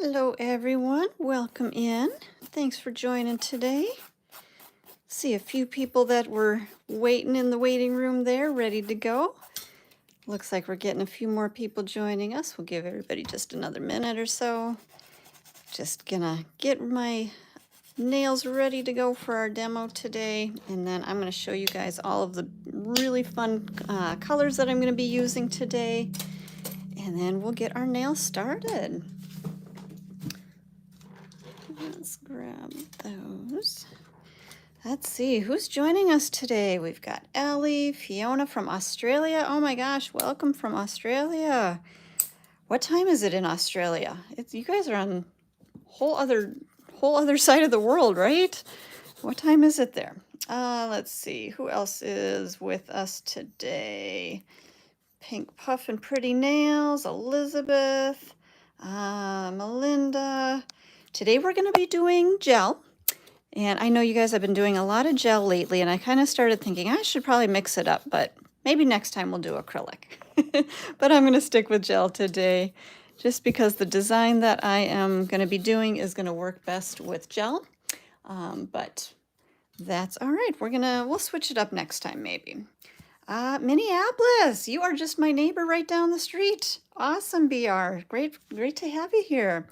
Hello everyone, welcome in. Thanks for joining today. See a few people that were waiting in the waiting room there, ready to go. Looks like we're getting a few more people joining us. We'll give everybody just another minute or so. Just gonna get my nails ready to go for our demo today, and then I'm gonna show you guys all of the really fun colors that I'm gonna be using today, and then we'll get our nails started. Let's grab those. Let's see, who's joining us today? We've got Ellie, Fiona from Australia. Oh my gosh, welcome from Australia. What time is it in Australia? You guys are on whole other side of the world, right? What time is it there? Let's see, who else is with us today? Pink Puff and Pretty Nails, Elizabeth, Melinda. Today we're going to be doing gel. And I know you guys have been doing a lot of gel lately, and I kind of started thinking I should probably mix it up, but maybe next time we'll do acrylic. But I'm going to stick with gel today, just because the design that I am going to be doing is going to work best with gel. But that's all right. We'll switch it up next time maybe. Minneapolis, you are just my neighbor right down the street. Awesome, BR. Great to have you here.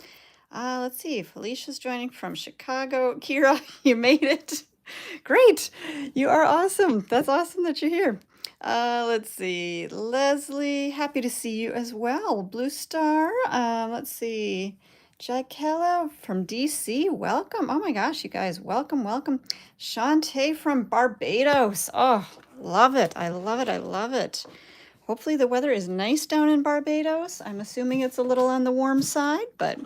Let's see, Felicia's joining from Chicago. Kira, you made it. Great, you are awesome. That's awesome that you're here. Let's see, Leslie, happy to see you as well. Blue Star, let's see, Jackella from DC, welcome. Oh my gosh, you guys, welcome. Shantae from Barbados. Oh, love it. I love it. Hopefully the weather is nice down in Barbados. I'm assuming it's a little on the warm side, but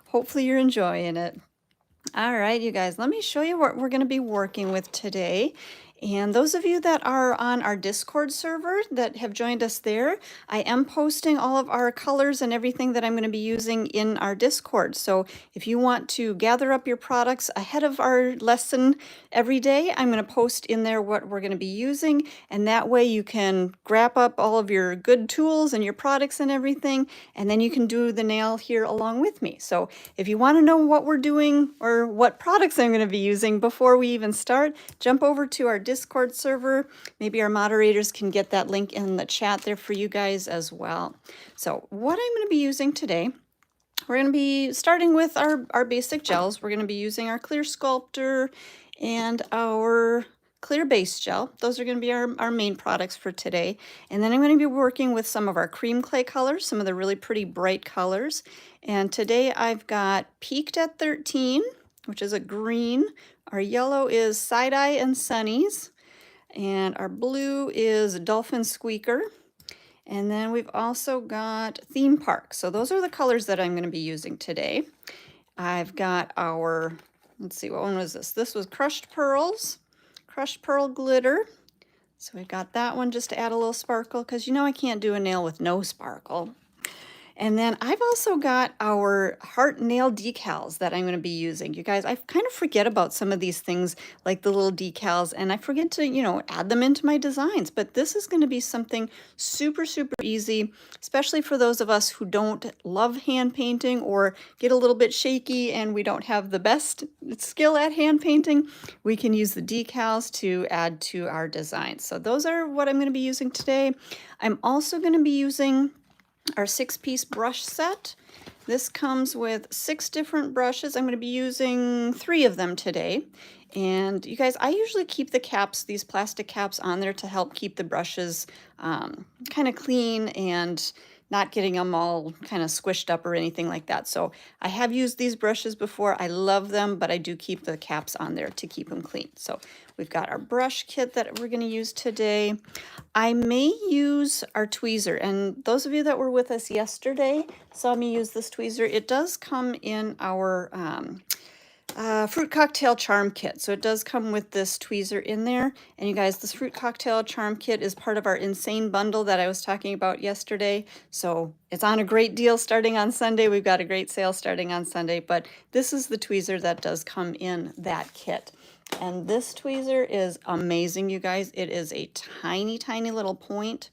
hopefully you're enjoying it. All right, you guys, let me show you what we're going to be working with today. And those of you that are on our Discord server that have joined us there, I am posting all of our colors and everything that I'm going to be using in our Discord. So if you want to gather up your products ahead of our lesson every day, I'm going to post in there what we're going to be using. And that way you can grab up all of your good tools and your products and everything, and then you can do the nail here along with me. So if you want to know what we're doing or what products I'm going to be using before we even start, jump over to our Discord server. Maybe our moderators can get that link in the chat there for you guys as well. So what I'm going to be using today, we're going to be starting with our basic gels. We're going to be using our clear Sculptor and our clear base gel. Those are going to be our main products for today. And then I'm going to be working with some of our cream clay colors, some of the really pretty bright colors. And today I've got Peaked at 13, which is a green. Our yellow is Side Eye and Sunnies. And our blue is Dolphin Squeaker. And then we've also got Theme Park. So those are the colors that I'm going to be using today. I've got our, let's see, what one was this? This was Crushed Pearls, Crushed Pearl Glitter. So we got that one just to add a little sparkle, because you know I can't do a nail with no sparkle. And then I've also got our heart nail decals that I'm going to be using. You guys, I kind of forget about some of these things, like the little decals, and I forget to, you know, add them into my designs. But this is going to be something super easy, especially for those of us who don't love hand painting or get a little bit shaky and we don't have the best skill at hand painting. We can use the decals to add to our designs. So those are what I'm going to be using today. I'm also going to be using our 6-piece brush set. This comes with 6 different brushes. I'm going to be using 3 of them today. And you guys, I usually keep the caps, these plastic caps on there to help keep the brushes kind of clean and not getting them all kind of squished up or anything like that. So I have used these brushes before. I love them, but I do keep the caps on there to keep them clean. So we've got our brush kit that we're going to use today. I may use our tweezer, and those of you that were with us yesterday saw me use this tweezer. It does come in our fruit cocktail charm kit. So it does come with this tweezer in there. And you guys, this fruit cocktail charm kit is part of our insane bundle that I was talking about yesterday. So it's on a great deal starting on Sunday. We've got a great sale starting on Sunday, but this is the tweezer that does come in that kit. And this tweezer is amazing, you guys. It is a tiny little point.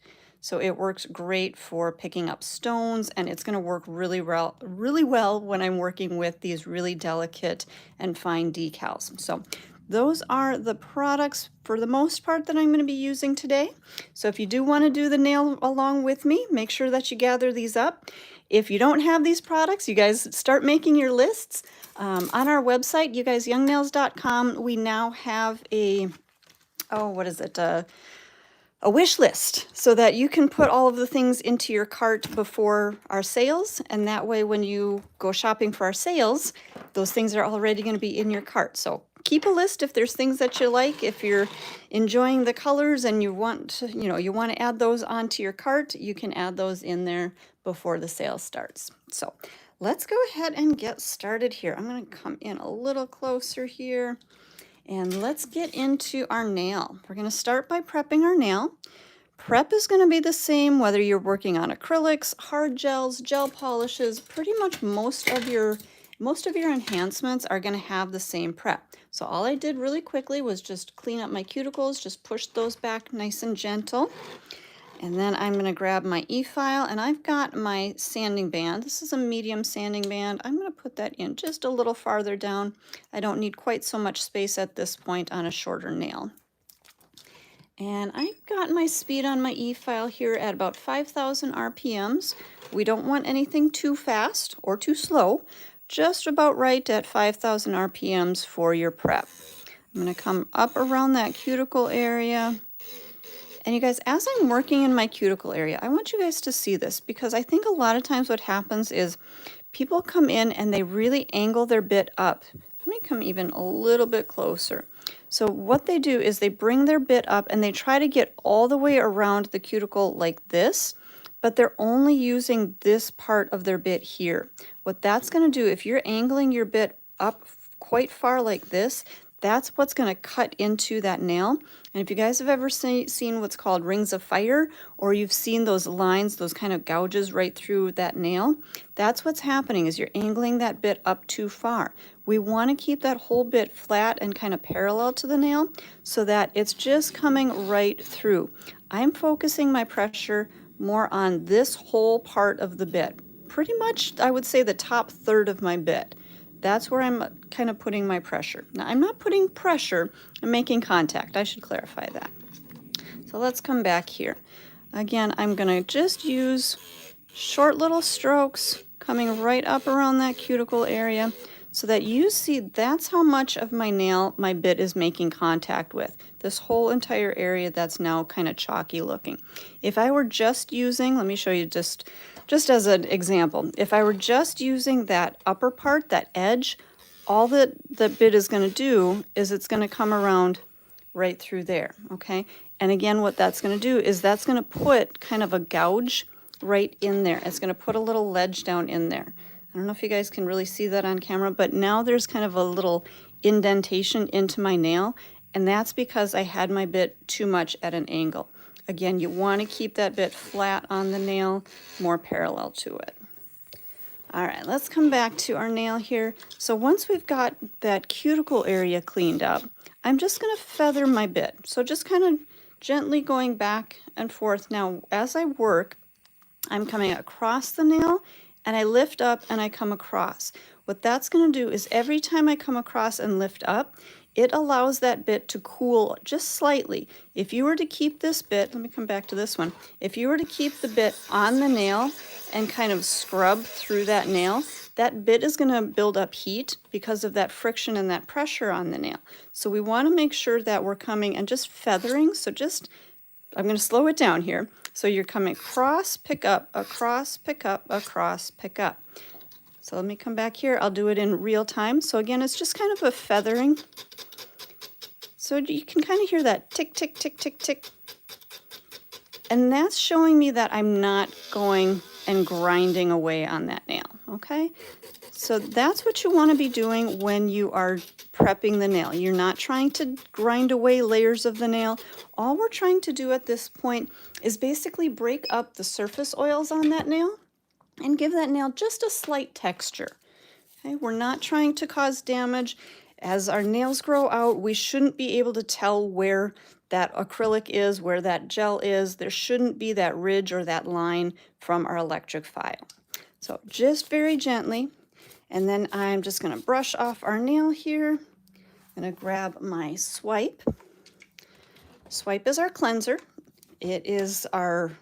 So it works great for picking up stones, and it's going to work really well when I'm working with these really delicate and fine decals. So those are the products for the most part that I'm going to be using today. So if you do want to do the nail along with me, make sure that you gather these up. If you don't have these products, you guys start making your lists. On our website, youguysyoungnails.com, we now have a, oh, what is it? A wish list so that you can put all of the things into your cart before our sales. And that way, when you go shopping for our sales, those things are already going to be in your cart. So keep a list if there's things that you like. If you're enjoying the colors and you want to, you want to add those onto your cart, you can add those in there before the sale starts. So let's go ahead and get started here. I'm going to come in a little closer here. And let's get into our nail. We're going to start by prepping our nail. Prep is going to be the same whether you're working on acrylics, hard gels, gel polishes. Pretty much most of your enhancements are going to have the same prep. So all I did really quickly was just clean up my cuticles, just push those back nice and gentle. And then I'm going to grab my e-file, and I've got my sanding band. This is a medium sanding band. I'm going to put that in just a little farther down. I don't need quite so much space at this point on a shorter nail. And I've got my speed on my e-file here at about 5,000 RPMs. We don't want anything too fast or too slow, just about right at 5,000 RPMs for your prep. I'm going to come up around that cuticle area. And you guys, as I'm working in my cuticle area, I want you guys to see this because I think a lot of times what happens is people come in and they really angle their bit up. Let me come even a little bit closer. So what they do is they bring their bit up and they try to get all the way around the cuticle like this, but they're only using this part of their bit here. What that's going to do, if you're angling your bit up quite far like this, that's what's going to cut into that nail. And if you guys have ever seen what's called rings of fire, or you've seen those lines, those kind of gouges right through that nail, that's what's happening is you're angling that bit up too far. We want to keep that whole bit flat and kind of parallel to the nail so that it's just coming right through. I'm focusing my pressure more on this whole part of the bit. Pretty much, I would say the top third of my bit. That's where I'm kind of putting my pressure. Now, I'm not putting pressure, I'm making contact. I should clarify that. So let's come back here. Again, I'm going to just use short little strokes coming right up around that cuticle area so that you see that's how much of my nail my bit is making contact with. This whole entire area that's now kind of chalky looking. If I were just using, let me show you just as an example, if I were just using that upper part, that edge, all that the bit is going to do is it's going to come around right through there, okay? And again, what that's going to do is that's going to put kind of a gouge right in there. It's going to put a little ledge down in there. I don't know if you guys can really see that on camera, but now there's kind of a little indentation into my nail, and that's because I had my bit too much at an angle. Again, you want to keep that bit flat on the nail, more parallel to it. All right, let's come back to our nail here. So once we've got that cuticle area cleaned up, I'm just going to feather my bit. So just kind of gently going back and forth. Now, as I work, I'm coming across the nail, and I lift up and I come across. What that's going to do is every time I come across and lift up, it allows that bit to cool just slightly. If you were to keep this bit, let me come back to this one. If you were to keep the bit on the nail and kind of scrub through that nail, that bit is going to build up heat because of that friction and that pressure on the nail. So we want to make sure that we're coming and just feathering. So just, I'm going to slow it down here. So you're coming across, pick up, across, pick up, across, pick up. So let me come back here. I'll do it in real time. So again, it's just kind of a feathering. So you can kind of hear that tick, tick, tick, tick, tick. And that's showing me that I'm not going and grinding away on that nail, okay? So that's what you want to be doing when you are prepping the nail. You're not trying to grind away layers of the nail. All we're trying to do at this point is basically break up the surface oils on that nail and give that nail just a slight texture. Okay, we're not trying to cause damage. As our nails grow out, we shouldn't be able to tell where that acrylic is, where that gel is. There shouldn't be that ridge or that line from our electric file. So just very gently, and then I'm just going to brush off our nail here. I'm going to grab my swipe. Swipe is our cleanser. It is our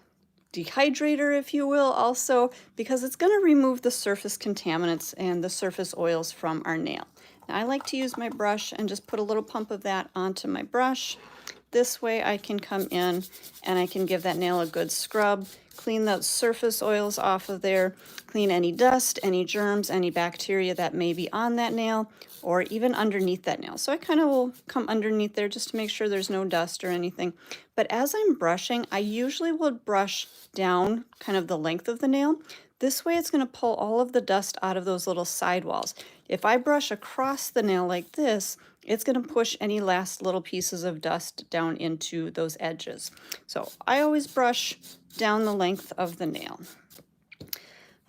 dehydrator, if you will, also because it's going to remove the surface contaminants and the surface oils from our nail. Now, I like to use my brush and just put a little pump of that onto my brush. This way I can come in and I can give that nail a good scrub, clean those surface oils off of there, clean any dust, any germs, any bacteria that may be on that nail, or even underneath that nail. So I kind of will come underneath there just to make sure there's no dust or anything. But as I'm brushing, I usually will brush down kind of the length of the nail. This way it's going to pull all of the dust out of those little sidewalls. If I brush across the nail like this, it's going to push any last little pieces of dust down into those edges. So I always brush down the length of the nail.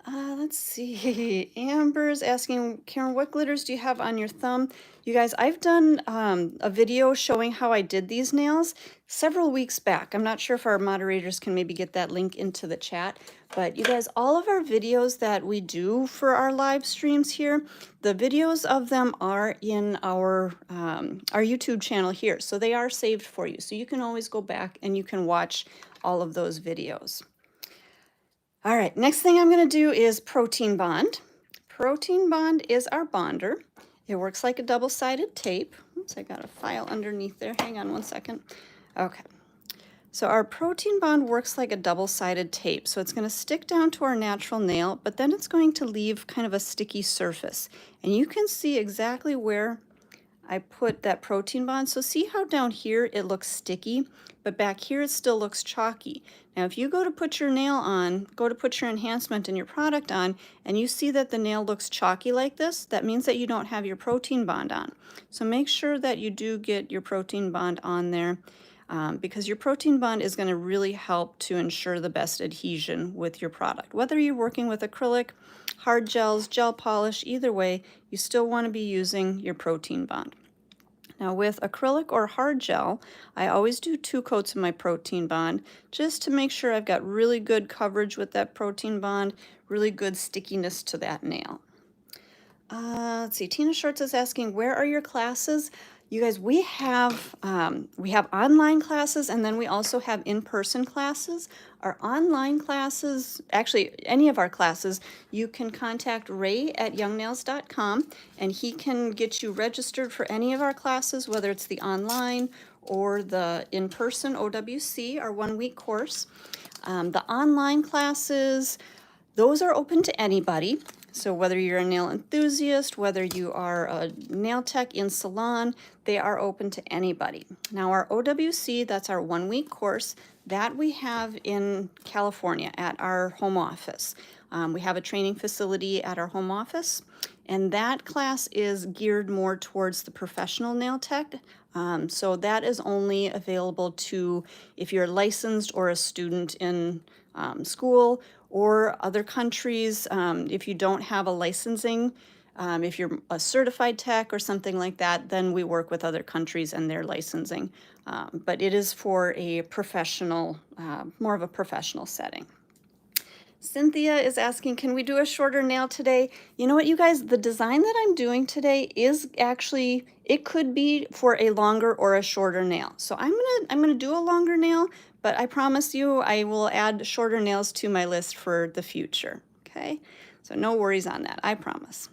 Let's see, Amber's asking, Karen, what glitters do you have on your thumb? You guys, I've done a video showing how I did these nails several weeks back. I'm not sure if our moderators can maybe get that link into the chat, but you guys, all of our videos that we do for our live streams here, the videos of them are in our YouTube channel here. So they are saved for you. So you can always go back and you can watch all of those videos. All right, next thing I'm going to do is protein bond. Protein bond is our bonder. It works like a double-sided tape. Oops, I got a file underneath there. Hang on one second. Okay. So our protein bond works like a double-sided tape. So it's going to stick down to our natural nail, but then it's going to leave kind of a sticky surface. And you can see exactly where I put that protein bond. So see how down here it looks sticky, but back here it still looks chalky. Now if you go to put your nail on, go to put your enhancement and your product on, and you see that the nail looks chalky like this, that means that you don't have your protein bond on. So make sure that you do get your protein bond on there, because your protein bond is going to really help to ensure the best adhesion with your product. Whether you're working with acrylic, hard gels, gel polish, either way, you still want to be using your protein bond. Now with acrylic or hard gel, I always do 2 coats of my protein bond just to make sure I've got really good coverage with that protein bond, really good stickiness to that nail. Let's see, Tina Shorts is asking, where are your classes? You guys, we have online classes, and then we also have in-person classes. Our online classes, actually any of our classes, you can contact Ray at youngnails.com, and he can get you registered for any of our classes, whether it's the online or the in-person OWC, our 1-week course. The online classes, those are open to anybody. So whether you're a nail enthusiast, whether you are a nail tech in salon, they are open to anybody. Now our OWC, that's our 1-week course, that we have in California at our home office. We have a training facility at our home office, and that class is geared more towards the professional nail tech. So that is only available to if you're licensed or a student in school, or other countries. If you don't have a licensing, if you're a certified tech or something like that, then we work with other countries and their licensing. But it is for a professional, more of a professional setting. Cynthia is asking, can we do a shorter nail today? You know what, you guys, the design that I'm doing today is actually, it could be for a longer or a shorter nail. So I'm gonna do a longer nail, but I promise you I will add shorter nails to my list for the future, okay? So no worries on that, I promise.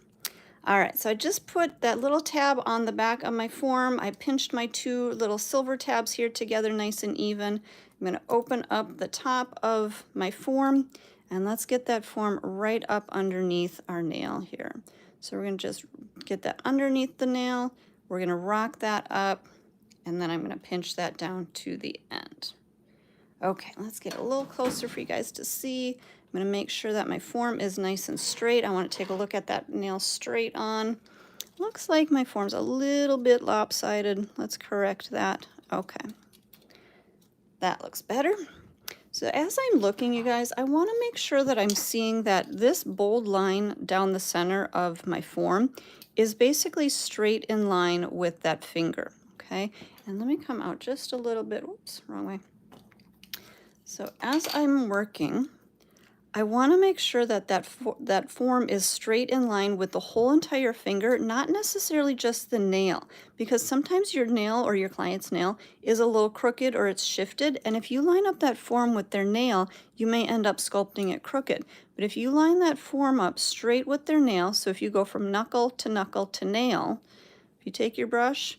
All right, so I just put that little tab on the back of my form. I pinched my 2 little silver tabs here together nice and even. I'm gonna open up the top of my form, and let's get that form right up underneath our nail here. So we're gonna just get that underneath the nail. We're gonna rock that up, and then I'm gonna pinch that down to the end. Okay, let's get a little closer for you guys to see. I'm gonna make sure that my form is nice and straight. I wanna take a look at that nail straight on. Looks like my form's a little bit lopsided. Let's correct that. Okay, that looks better. So as I'm looking, you guys, I want to make sure that I'm seeing that this bold line down the center of my form is basically straight in line with that finger, okay? And let me come out just a little bit, whoops, wrong way. So as I'm working, I want to make sure that that form is straight in line with the whole entire finger, not necessarily just the nail, because sometimes your nail or your client's nail is a little crooked or it's shifted, and if you line up that form with their nail, you may end up sculpting it crooked. But if you line that form up straight with their nail, so if you go from knuckle to nail, if you take your brush,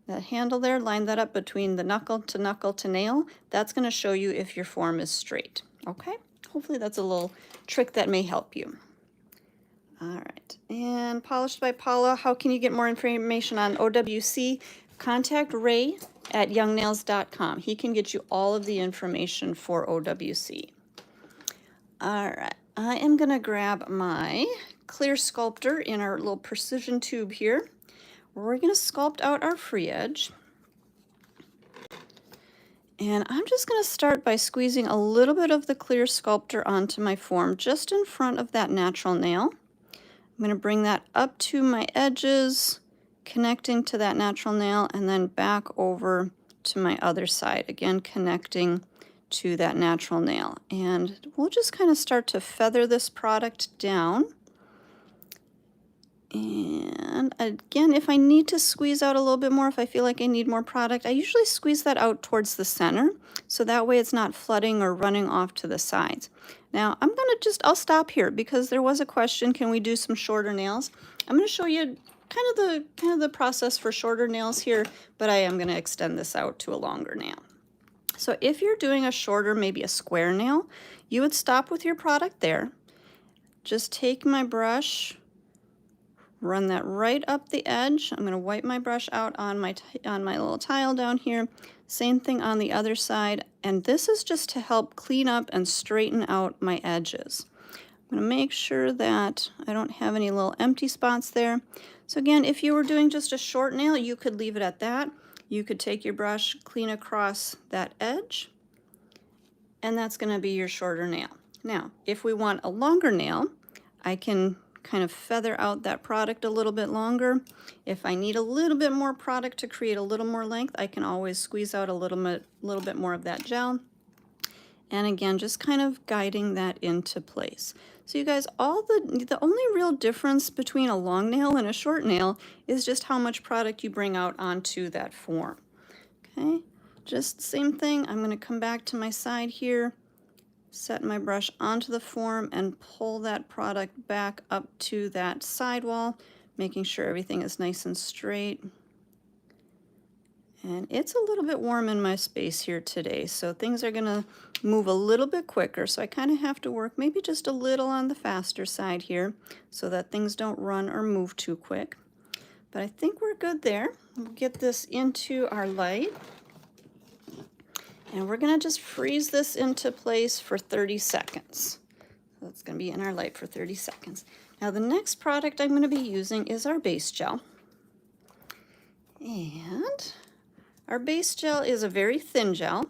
that handle there, line that up between the knuckle to nail, that's going to show you if your form is straight, okay? Hopefully that's a little trick that may help you. All right, and Polished by Paula, how can you get more information on OWC? Contact Ray at youngnails.com. He can get you all of the information for OWC. All right, I am gonna grab my clear sculptor in our little precision tube here. We're gonna sculpt out our free edge. And I'm just going to start by squeezing a little bit of the clear sculptor onto my form just in front of that natural nail. I'm going to bring that up to my edges, connecting to that natural nail, and then back over to my other side, again connecting to that natural nail. And we'll just kind of start to feather this product down. And again, if I need to squeeze out a little bit more, if I feel like I need more product, I usually squeeze that out towards the center, so that way it's not flooding or running off to the sides. Now, I'll stop here because there was a question, can we do some shorter nails? I'm going to show you kind of the process for shorter nails here, but I am going to extend this out to a longer nail. So if you're doing a shorter, maybe a square nail, you would stop with your product there. Just take my brush, run that right up the edge. I'm going to wipe my brush out on my little tile down here. Same thing on the other side. And this is just to help clean up and straighten out my edges. I'm going to make sure that I don't have any little empty spots there. So again, if you were doing just a short nail, you could leave it at that. You could take your brush, clean across that edge, and that's going to be your shorter nail. Now, if we want a longer nail, I can kind of feather out that product a little bit longer. If I need a little bit more product to create a little more length, I can always squeeze out a little bit more of that gel. And again, just kind of guiding that into place. So you guys, the only real difference between a long nail and a short nail is just how much product you bring out onto that form. Okay, just same thing. I'm going to come back to my side here, set my brush onto the form, and pull that product back up to that sidewall, making sure everything is nice and straight. And it's a little bit warm in my space here today, so things are going to move a little bit quicker. So I kind of have to work maybe just a little on the faster side here so that things don't run or move too quick. But I think we're good there. We'll get this into our light. And we're going to just freeze this into place for 30 seconds. So it's going to be in our light for 30 seconds. Now the next product I'm going to be using is our base gel. And our base gel is a very thin gel.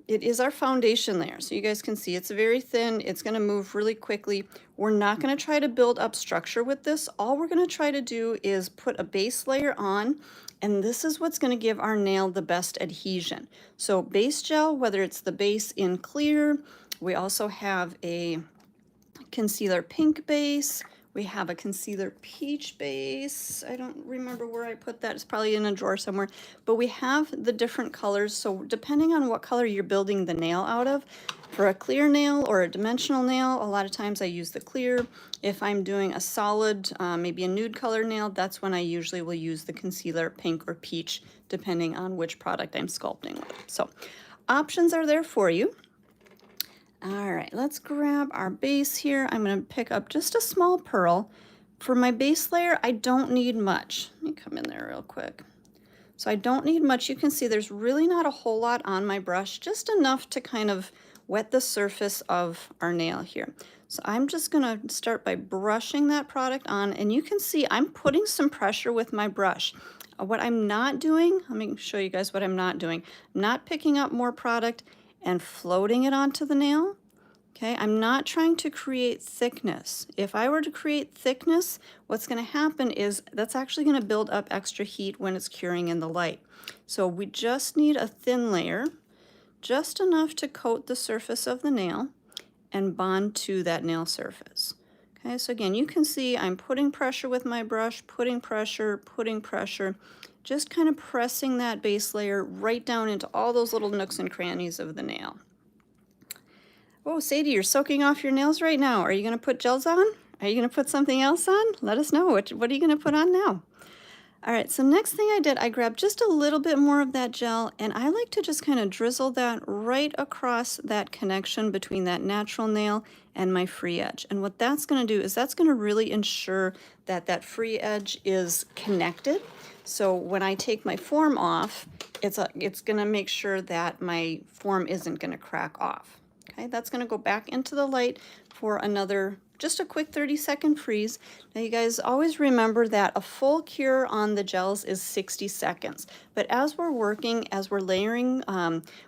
It is our foundation layer. So you guys can see it's very thin. It's going to move really quickly. We're not going to try to build up structure with this. All we're going to try to do is put a base layer on, and this is what's going to give our nail the best adhesion. So base gel, whether it's the base in clear, we also have a concealer pink base, we have a concealer peach base. I don't remember where I put that. It's probably in a drawer somewhere. But we have the different colors. So depending on what color you're building the nail out of, for a clear nail or a dimensional nail, a lot of times I use the clear. If I'm doing a solid, maybe a nude color nail, that's when I usually will use the concealer pink or peach, depending on which product I'm sculpting with. So options are there for you. All right, let's grab our base here. I'm going to pick up just a small pearl. For my base layer, I don't need much. Let me come in there real quick. So I don't need much. You can see there's really not a whole lot on my brush, just enough to kind of wet the surface of our nail here. So I'm just going to start by brushing that product on, and you can see I'm putting some pressure with my brush. What I'm not doing, let me show you guys what I'm not doing. I'm not picking up more product and floating it onto the nail. Okay, I'm not trying to create thickness. If I were to create thickness, what's going to happen is that's actually going to build up extra heat when it's curing in the light. So we just need a thin layer, just enough to coat the surface of the nail and bond to that nail surface. Okay, so again, you can see I'm putting pressure with my brush, putting pressure, just kind of pressing that base layer right down into all those little nooks and crannies of the nail. Oh, Sadie, you're soaking off your nails right now. Are you going to put gels on? Are you going to put something else on? Let us know. What are you going to put on now? All right, so next thing I did, I grabbed just a little bit more of that gel, and I like to just kind of drizzle that right across that connection between that natural nail and my free edge. And what that's going to do is that's going to really ensure that that free edge is connected. So when I take my form off, it's going to make sure that my form isn't going to crack off. Okay, that's going to go back into the light for another, just a quick 30-second freeze. Now you guys always remember that a full cure on the gels is 60 seconds. But as we're working, as we're layering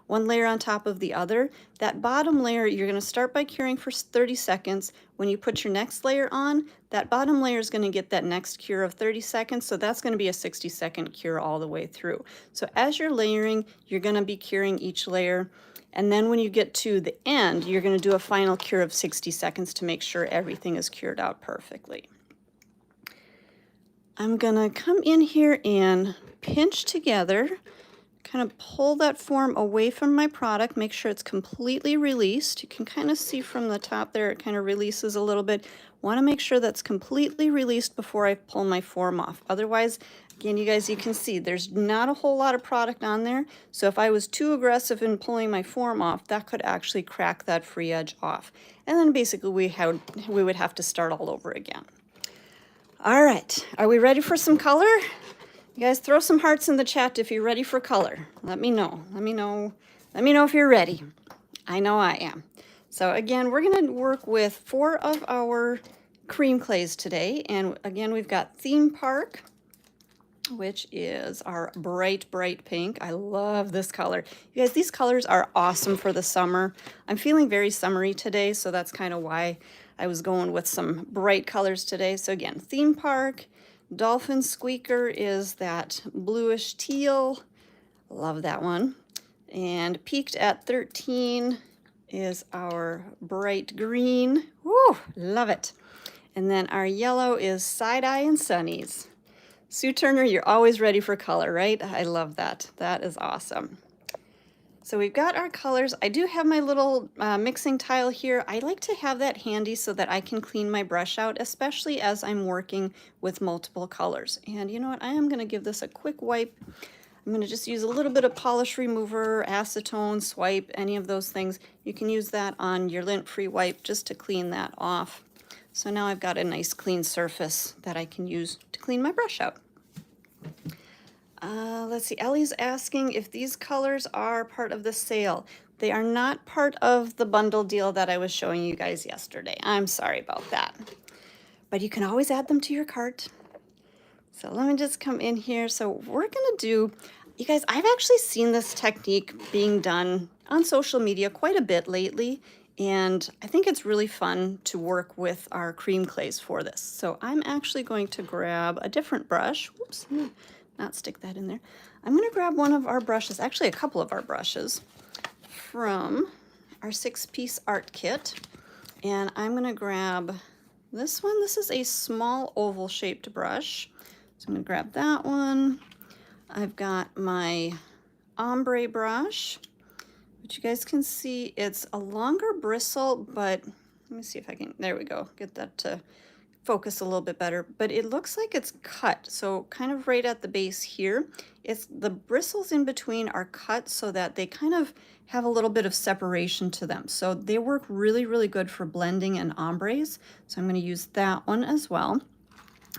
one layer on top of the other, that bottom layer, you're going to start by curing for 30 seconds. When you put your next layer on, that bottom layer is going to get that next cure of 30 seconds. So that's going to be a 60-second cure all the way through. So as you're layering, you're going to be curing each layer. And then when you get to the end, you're going to do a final cure of 60 seconds to make sure everything is cured out perfectly. I'm going to come in here and pinch together, kind of pull that form away from my product, make sure it's completely released. You can kind of see from the top there, it kind of releases a little bit. Want to make sure that's completely released before I pull my form off. Otherwise, again, you guys, you can see there's not a whole lot of product on there. So if I was too aggressive in pulling my form off, that could actually crack that free edge off. And then basically we would have to start all over again. All right, are we ready for some color? You guys throw some hearts in the chat if you're ready for color. Let me know. Let me know if you're ready. I know I am. So again, we're going to work with 4 of our cream clays today. And again, we've got Theme Park, which is our bright, bright pink. I love this color. You guys, these colors are awesome for the summer. I'm feeling very summery today, so that's kind of why I was going with some bright colors today. So again, Theme Park. Dolphin Squeaker is that bluish teal. Love that one. And Peaked at 13 is our bright green. Woo, love it. And then our yellow is Side Eye and Sunnies. Sue Turner, you're always ready for color, right? I love that. That is awesome. So we've got our colors. I do have my little mixing tile here. I like to have that handy so that I can clean my brush out, especially as I'm working with multiple colors. And you know what? I am going to give this a quick wipe. I'm going to just use a little bit of polish remover, acetone, swipe, any of those things. You can use that on your lint-free wipe just to clean that off. So now I've got a nice clean surface that I can use to clean my brush out. Let's see, Ellie's asking if these colors are part of the sale. They are not part of the bundle deal that I was showing you guys yesterday. I'm sorry about that. But you can always add them to your cart. So let me just come in here. So we're gonna do, you guys, I've actually seen this technique being done on social media quite a bit lately. And I think it's really fun to work with our cream clays for this. So I'm actually going to grab a different brush. Whoops, not stick that in there. I'm going to grab one of our brushes, actually a couple of our brushes from our 6-piece art kit. And I'm going to grab this one. This is a small oval shaped brush. So I'm going to grab that one. I've got my Ombre brush, which you guys can see it's a longer bristle, but let me see if I can, there we go, get that to focus a little bit better. But it looks like it's cut, so kind of right at the base here. It's the bristles in between are cut so that they kind of have a little bit of separation to them. So they work really, really good for blending and ombres. So I'm going to use that one as well.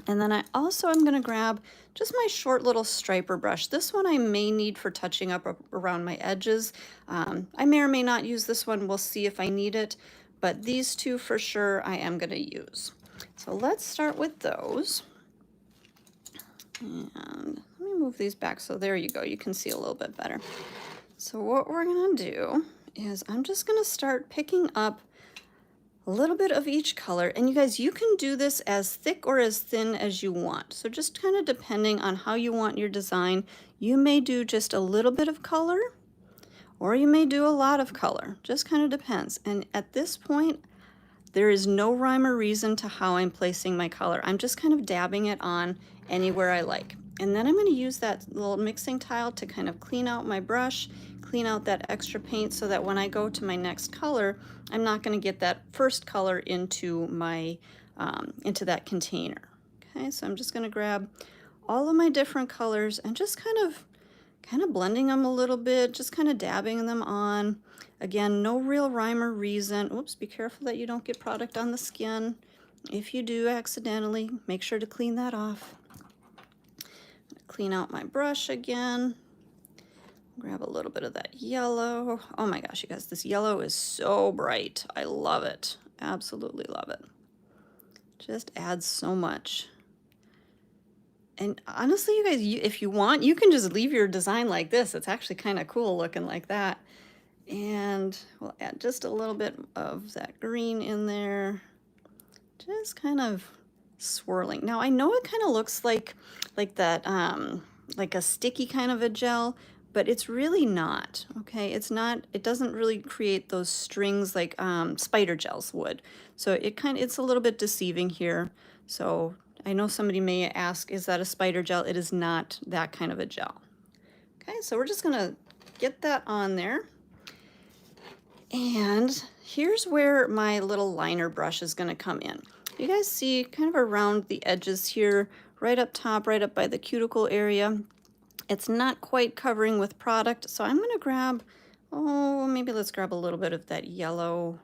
And then I also am going to grab just my short little striper brush. This one I may need for touching up around my edges. I may or may not use this one. We'll see if I need it. But these two for sure I am going to use. So let's start with those. And let me move these back. So there you go. You can see a little bit better. So what we're going to do is I'm just going to start picking up a little bit of each color. And you guys, you can do this as thick or as thin as you want. So just kind of depending on how you want your design, you may do just a little bit of color, or you may do a lot of color. Just kind of depends. And at this point, there is no rhyme or reason to how I'm placing my color. I'm just kind of dabbing it on anywhere I like. And then I'm going to use that little mixing tile to kind of clean out my brush, clean out that extra paint so that when I go to my next color, I'm not going to get that first color into my into that container. Okay, so I'm just going to grab all of my different colors and just kind of blending them a little bit, just kind of dabbing them on. Again, no real rhyme or reason. Oops, be careful that you don't get product on the skin. If you do accidentally, make sure to clean that off. Clean out my brush again. Grab a little bit of that yellow. Oh my gosh, you guys, this yellow is so bright. I love it. Absolutely love it. Just adds so much. And honestly, you guys, if you want, you can just leave your design like this. It's actually kind of cool looking like that. And we'll add just a little bit of that green in there. Just kind of swirling. Now I know it kind of looks like that, like a sticky kind of a gel, but it's really not. Okay, it's not. It doesn't really create those strings like spider gels would. So it's a little bit deceiving here. So I know somebody may ask, is that a spider gel? It is not that kind of a gel. Okay, so we're just gonna get that on there. And here's where my little liner brush is gonna come in. You guys see kind of around the edges here, right up top, right up by the cuticle area. It's not quite covering with product, so I'm gonna grab, maybe let's grab a little bit of that yellow.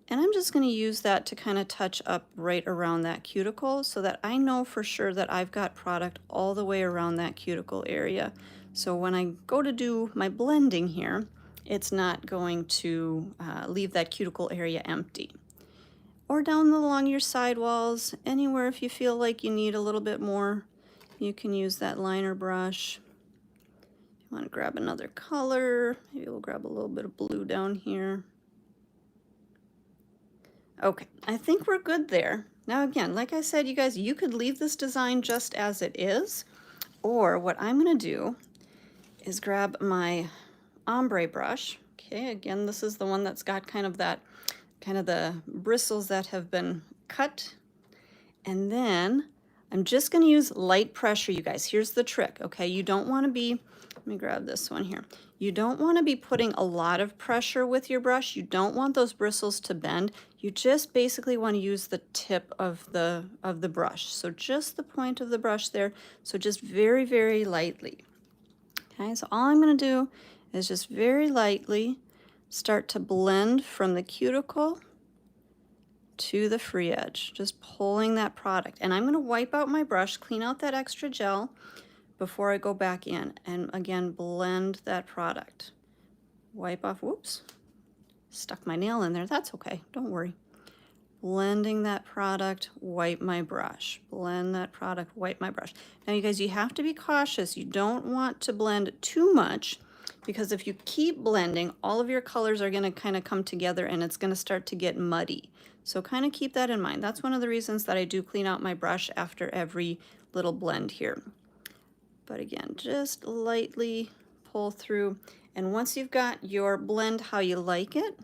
And I'm just going to use that to kind of touch up right around that cuticle so that I know for sure that I've got product all the way around that cuticle area. So when I go to do my blending here, it's not going to leave that cuticle area empty. Or down along your sidewalls, anywhere if you feel like you need a little bit more, you can use that liner brush. If you want to grab another color, maybe we'll grab a little bit of blue down here. Okay, I think we're good there. Now again, like I said, you guys, you could leave this design just as it is, or what I'm gonna do is grab my Ombre brush. Okay, again, this is the one that's got kind of the bristles that have been cut. And then I'm just gonna use light pressure, you guys. Here's the trick, okay? You don't wanna be, let me grab this one here. You don't wanna be putting a lot of pressure with your brush. You don't want those bristles to bend. You just basically wanna use the tip of the brush. So just the point of the brush there. So just very, very lightly. Okay, so all I'm gonna do is just very lightly start to blend from the cuticle to the free edge, just pulling that product. And I'm gonna wipe out my brush, clean out that extra gel before I go back in. And again, blend that product. Wipe off, whoops, stuck my nail in there. That's okay, don't worry. Blending that product, wipe my brush. Blend that product, wipe my brush. Now you guys, you have to be cautious. You don't want to blend too much, because if you keep blending, all of your colors are gonna kind of come together and it's gonna start to get muddy. So kind of keep that in mind. That's one of the reasons that I do clean out my brush after every little blend here. But again, just lightly pull through. And once you've got your blend how you like it,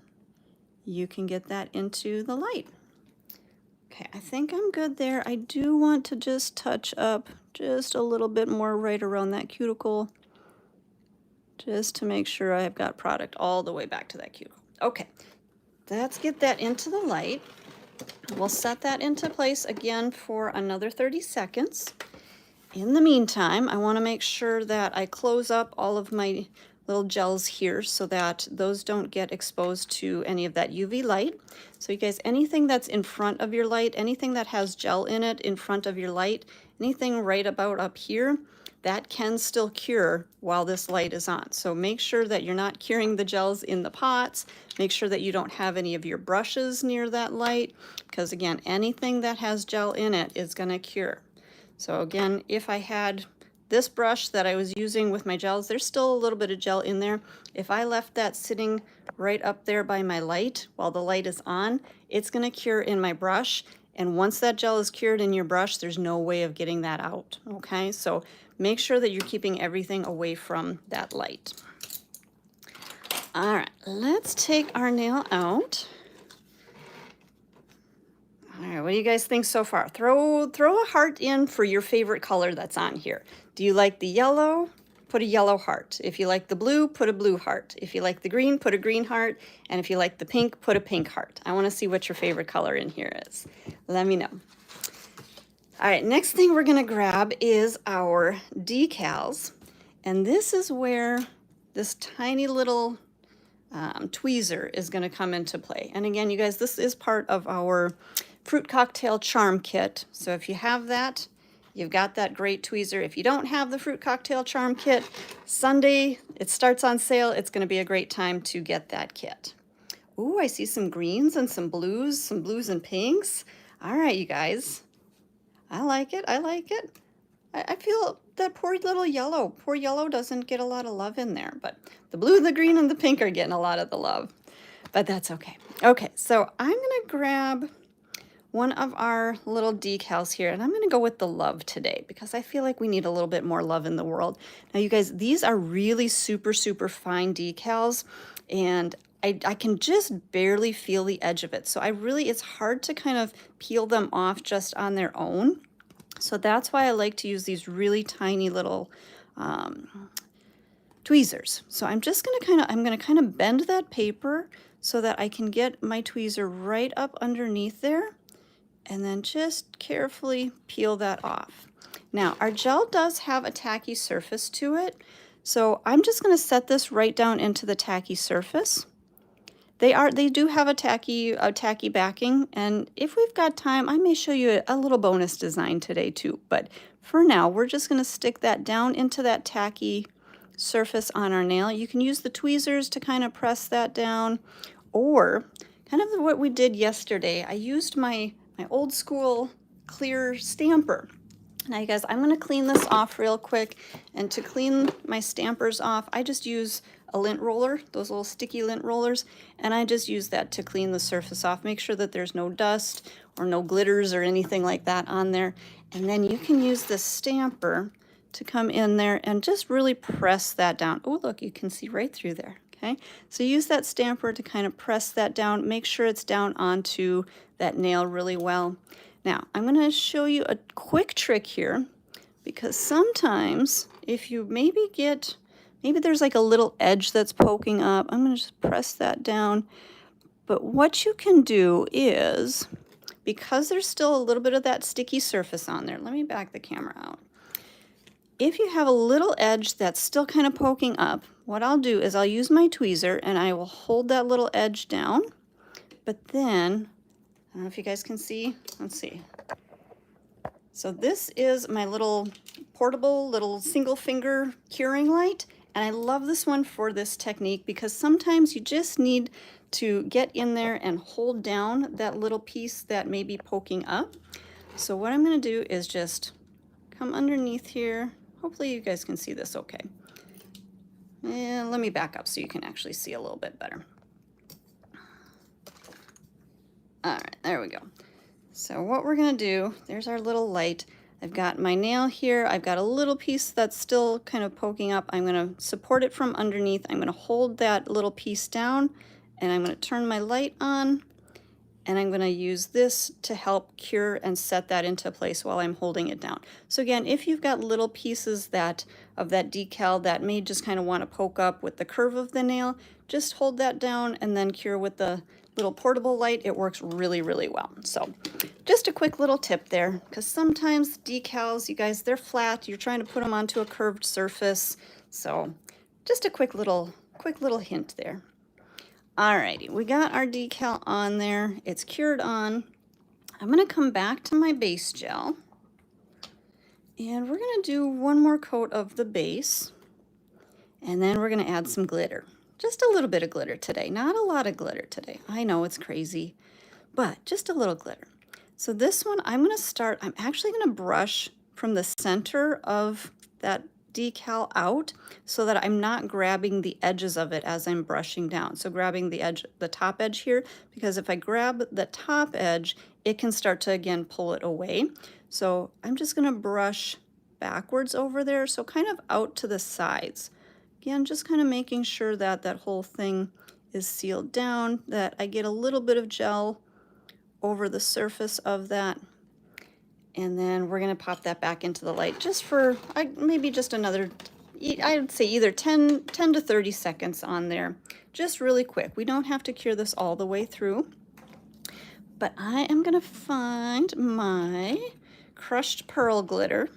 you can get that into the light. Okay, I think I'm good there. I do want to just touch up just a little bit more right around that cuticle, just to make sure I've got product all the way back to that cuticle. Okay, let's get that into the light. We'll set that into place again for another 30 seconds. In the meantime, I want to make sure that I close up all of my little gels here so that those don't get exposed to any of that UV light. So you guys, anything that's in front of your light, anything that has gel in it in front of your light, anything right about up here, that can still cure while this light is on. So make sure that you're not curing the gels in the pots. Make sure that you don't have any of your brushes near that light, because again, anything that has gel in it is gonna cure. So again, if I had this brush that I was using with my gels, there's still a little bit of gel in there. If I left that sitting right up there by my light while the light is on, it's going to cure in my brush. And once that gel is cured in your brush, there's no way of getting that out. Okay, so make sure that you're keeping everything away from that light. All right, let's take our nail out. All right, what do you guys think so far? Throw a heart in for your favorite color that's on here. Do you like the yellow? Put a yellow heart. If you like the blue, put a blue heart. If you like the green, put a green heart. And if you like the pink, put a pink heart. I want to see what your favorite color in here is. Let me know. All right, next thing we're going to grab is our decals. And this is where this tiny little tweezer is going to come into play. And again, you guys, this is part of our Fruit Cocktail Charm Kit. So if you have that, you've got that great tweezer. If you don't have the Fruit Cocktail Charm Kit, Sunday, it starts on sale. It's going to be a great time to get that kit. Ooh, I see some greens and some blues and pinks. All right, you guys. I like it. I like it. I feel that poor little yellow. Poor yellow doesn't get a lot of love in there, but the blue, the green, and the pink are getting a lot of the love. But that's okay. Okay, so I'm going to grab one of our little decals here, and I'm going to go with the love today because I feel like we need a little bit more love in the world. Now, you guys, these are really super, super fine decals, and I can just barely feel the edge of it. So it's hard to kind of peel them off just on their own. So that's why I like to use these really tiny little tweezers. So I'm just going to kind of bend that paper so that I can get my tweezer right up underneath there, and then just carefully peel that off. Now, our gel does have a tacky surface to it, so I'm just going to set this right down into the tacky surface. They do have a tacky backing, and if we've got time, I may show you a little bonus design today too. But for now, we're just going to stick that down into that tacky surface on our nail. You can use the tweezers to kind of press that down, or kind of what we did yesterday. I used my old school clear stamper. Now, you guys, I'm going to clean this off real quick, and to clean my stampers off, I just use a lint roller, those little sticky lint rollers, and I just use that to clean the surface off. Make sure that there's no dust or no glitters or anything like that on there. And then you can use the stamper to come in there and just really press that down. Oh, look, you can see right through there. Okay, so use that stamper to kind of press that down. Make sure it's down onto that nail really well. Now, I'm going to show you a quick trick here, because sometimes if you maybe there's like a little edge that's poking up. I'm going to just press that down. But what you can do is, because there's still a little bit of that sticky surface on there, let me back the camera out. If you have a little edge that's still kind of poking up, what I'll do is I'll use my tweezer and I will hold that little edge down. But then, I don't know if you guys can see. Let's see. So this is my little portable little single finger curing light. And I love this one for this technique because sometimes you just need to get in there and hold down that little piece that may be poking up. So what I'm going to do is just come underneath here. Hopefully you guys can see this okay. And let me back up so you can actually see a little bit better. All right, there we go. So what we're going to do, there's our little light. I've got my nail here. I've got a little piece that's still kind of poking up. I'm going to support it from underneath. I'm going to hold that little piece down, and I'm going to turn my light on, and I'm going to use this to help cure and set that into place while I'm holding it down. So again, if you've got little pieces of that decal that may just kind of want to poke up with the curve of the nail, just hold that down and then cure with the little portable light. It works really, really well. So just a quick little tip there, because sometimes decals, you guys, they're flat. You're trying to put them onto a curved surface. So just a quick little hint there. Alrighty, we got our decal on there. It's cured on. I'm going to come back to my base gel, and we're going to do one more coat of the base, and then we're going to add some glitter. Just a little bit of glitter today, not a lot of glitter today. I know it's crazy, but just a little glitter. So this one, I'm actually going to brush from the center of that decal out so that I'm not grabbing the edges of it as I'm brushing down. So grabbing the edge, the top edge here, because if I grab the top edge, it can start to again pull it away. So I'm just gonna brush backwards over there, so kind of out to the sides. Again, just kind of making sure that that whole thing is sealed down, that I get a little bit of gel over the surface of that. And then we're going to pop that back into the light just for maybe just another, I would say either 10 to 30 seconds on there. Just really quick. We don't have to cure this all the way through. But I am going to find my crushed pearl glitter.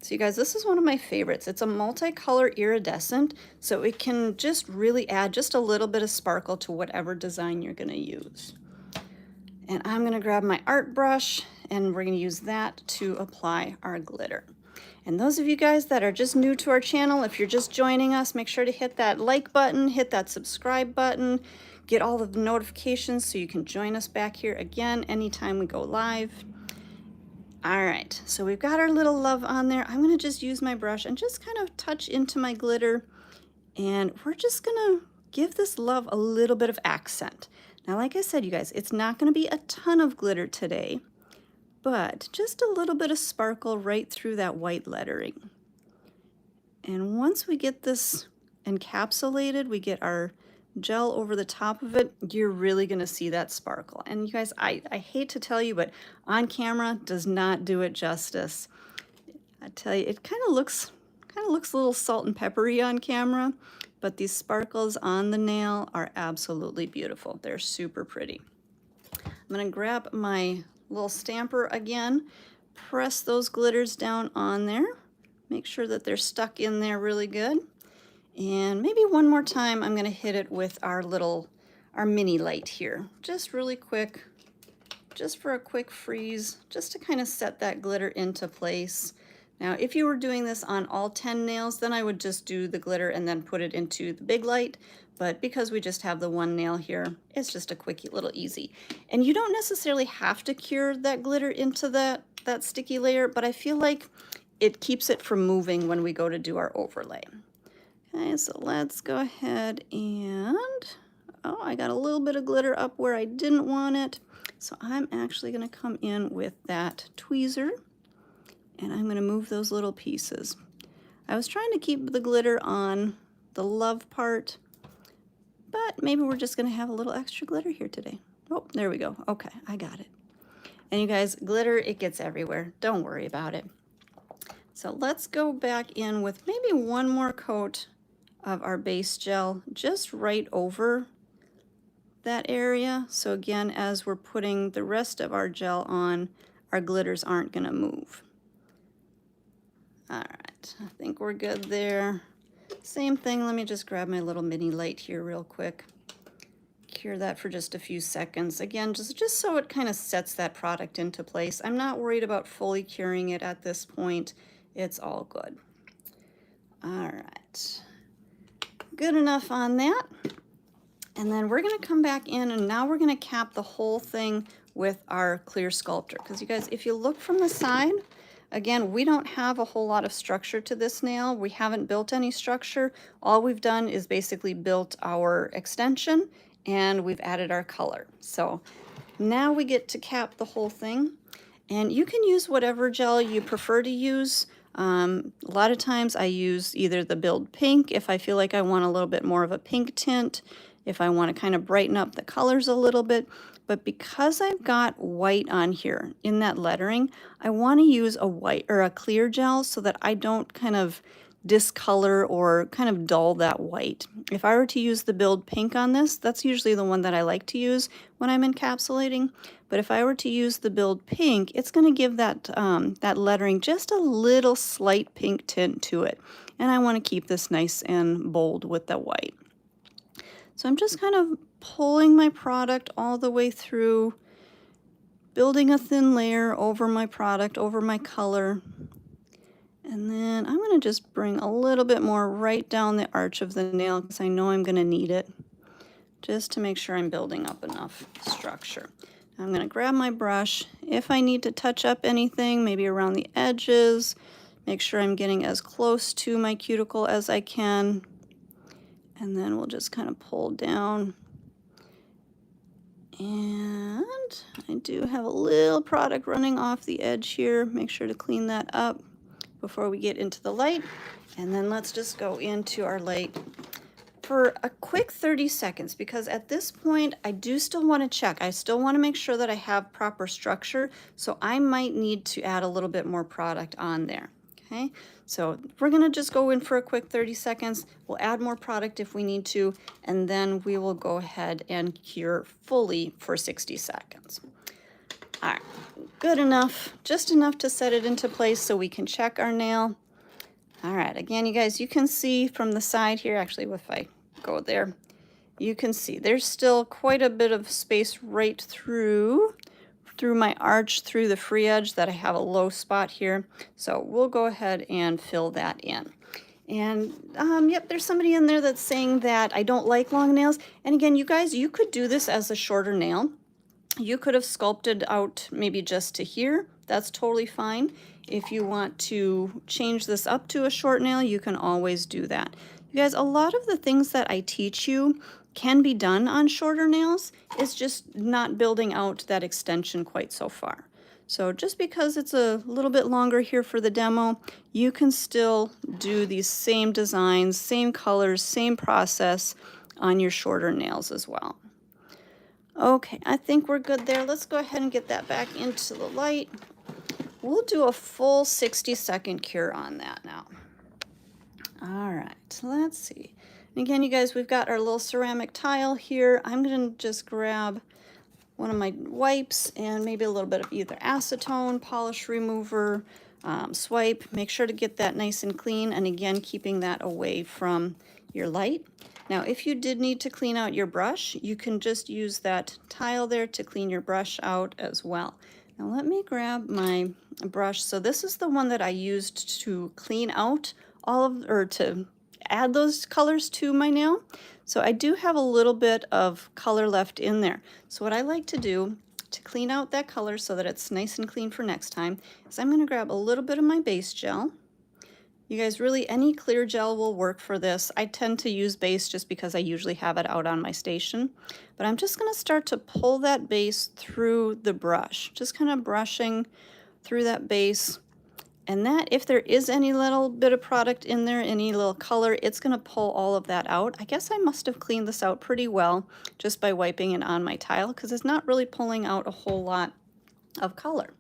So you guys, this is one of my favorites. It's a multicolor iridescent, so it can just really add just a little bit of sparkle to whatever design you're going to use. And I'm going to grab my art brush, and we're going to use that to apply our glitter. And those of you guys that are just new to our channel, if you're just joining us, make sure to hit that like button, hit that subscribe button, get all of the notifications so you can join us back here again anytime we go live. All right, so we've got our little love on there. I'm going to just use my brush and just kind of touch into my glitter, and we're just going to give this love a little bit of accent. Now, like I said, you guys, it's not going to be a ton of glitter today, but just a little bit of sparkle right through that white lettering. And once we get this encapsulated, we get our gel over the top of it, you're really going to see that sparkle. And you guys, I hate to tell you, but on camera does not do it justice. I tell you, it kind of looks a little salt and peppery on camera, but these sparkles on the nail are absolutely beautiful. They're super pretty. I'm going to grab my little stamper again, press those glitters down on there, make sure that they're stuck in there really good. And maybe one more time, I'm going to hit it with our mini light here. Just really quick, just for a quick freeze, just to kind of set that glitter into place. Now, if you were doing this on all 10 nails, then I would just do the glitter and then put it into the big light. But because we just have the one nail here, it's just a quick little easy. And you don't necessarily have to cure that glitter into that sticky layer, but I feel like it keeps it from moving when we go to do our overlay. Okay, so let's go ahead and, oh, I got a little bit of glitter up where I didn't want it. So I'm actually going to come in with that tweezer, and I'm going to move those little pieces. I was trying to keep the glitter on the love part, but maybe we're just going to have a little extra glitter here today. Oh, there we go. Okay, I got it. And you guys, glitter, it gets everywhere. Don't worry about it. So let's go back in with maybe one more coat of our base gel just right over that area. So again, as we're putting the rest of our gel on, our glitters aren't going to move. All right, I think we're good there. Same thing, let me just grab my little mini light here real quick. Cure that for just a few seconds. Again, just so it kind of sets that product into place. I'm not worried about fully curing it at this point. It's all good. All right, good enough on that. And then we're going to come back in, and now we're going to cap the whole thing with our clear sculptor. Because you guys, if you look from the side, again, we don't have a whole lot of structure to this nail. We haven't built any structure. All we've done is basically built our extension, and we've added our color. So now we get to cap the whole thing. And you can use whatever gel you prefer to use. A lot of times I use either the Build Pink if I feel like I want a little bit more of a pink tint, if I want to kind of brighten up the colors a little bit. But because I've got white on here in that lettering, I want to use a white or a clear gel so that I don't kind of discolor or kind of dull that white. If I were to use the Build Pink on this, that's usually the one that I like to use when I'm encapsulating. But if I were to use the Build Pink, it's going to give that, that lettering just a little slight pink tint to it. And I want to keep this nice and bold with the white. So I'm just kind of pulling my product all the way through, building a thin layer over my product, over my color. And then I'm going to just bring a little bit more right down the arch of the nail because I know I'm going to need it, just to make sure I'm building up enough structure. I'm going to grab my brush. If I need to touch up anything, maybe around the edges, Make sure I'm getting as close to my cuticle as I can. And then we'll just kind of pull down. And I do have a little product running off the edge here. Make sure to clean that up before we get into the light. And then let's just go into our light for a quick 30 seconds, because at this point I do still want to check. I still want to make sure that I have proper structure, so I might need to add a little bit more product on there. Okay, so we're going to just go in for a quick 30 seconds. We'll add more product if we need to, and then we will go ahead and cure fully for 60 seconds. All right, good enough, just enough to set it into place so we can check our nail. All right, again, you guys, you can see from the side here, actually, if I go there, you can see there's still quite a bit of space right through my arch, through the free edge, that I have a low spot here. So we'll go ahead and fill that in. And yep, there's somebody in there that's saying that I don't like long nails. And again, you guys, you could do this as a shorter nail. You could have sculpted out maybe just to here. That's totally fine. If you want to change this up to a short nail, you can always do that. You guys, a lot of the things that I teach you can be done on shorter nails. It's just not building out that extension quite so far. So just because it's a little bit longer here for the demo, you can still do these same designs, same colors, same process on your shorter nails as well. Okay, I think we're good there. Let's go ahead and get that back into the light. We'll do a full 60-second cure on that now. All right, let's see. And again, you guys, we've got our little ceramic tile here. I'm going to just grab one of my wipes and maybe a little bit of either acetone, polish remover, swipe. Make sure to get that nice and clean, and again, keeping that away from your light. Now, if you did need to clean out your brush, you can just use that tile there to clean your brush out as well. Now, let me grab my brush. So this is the one that I used to clean out to add those colors to my nail. So I do have a little bit of color left in there. So what I like to do to clean out that color so that it's nice and clean for next time is I'm going to grab a little bit of my base gel. You guys, really any clear gel will work for this. I tend to use base just because I usually have it out on my station. But I'm just going to start to pull that base through the brush, just kind of brushing through that base. And that, if there is any little bit of product in there, any little color, it's going to pull all of that out. I guess I must have cleaned this out pretty well just by wiping it on my tile, because it's not really pulling out a whole lot of color.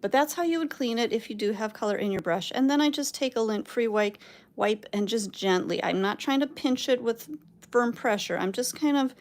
But that's how you would clean it if you do have color in your brush. And then I just take a lint-free wipe and just gently, I'm not trying to pinch it with firm pressure. I'm just kind of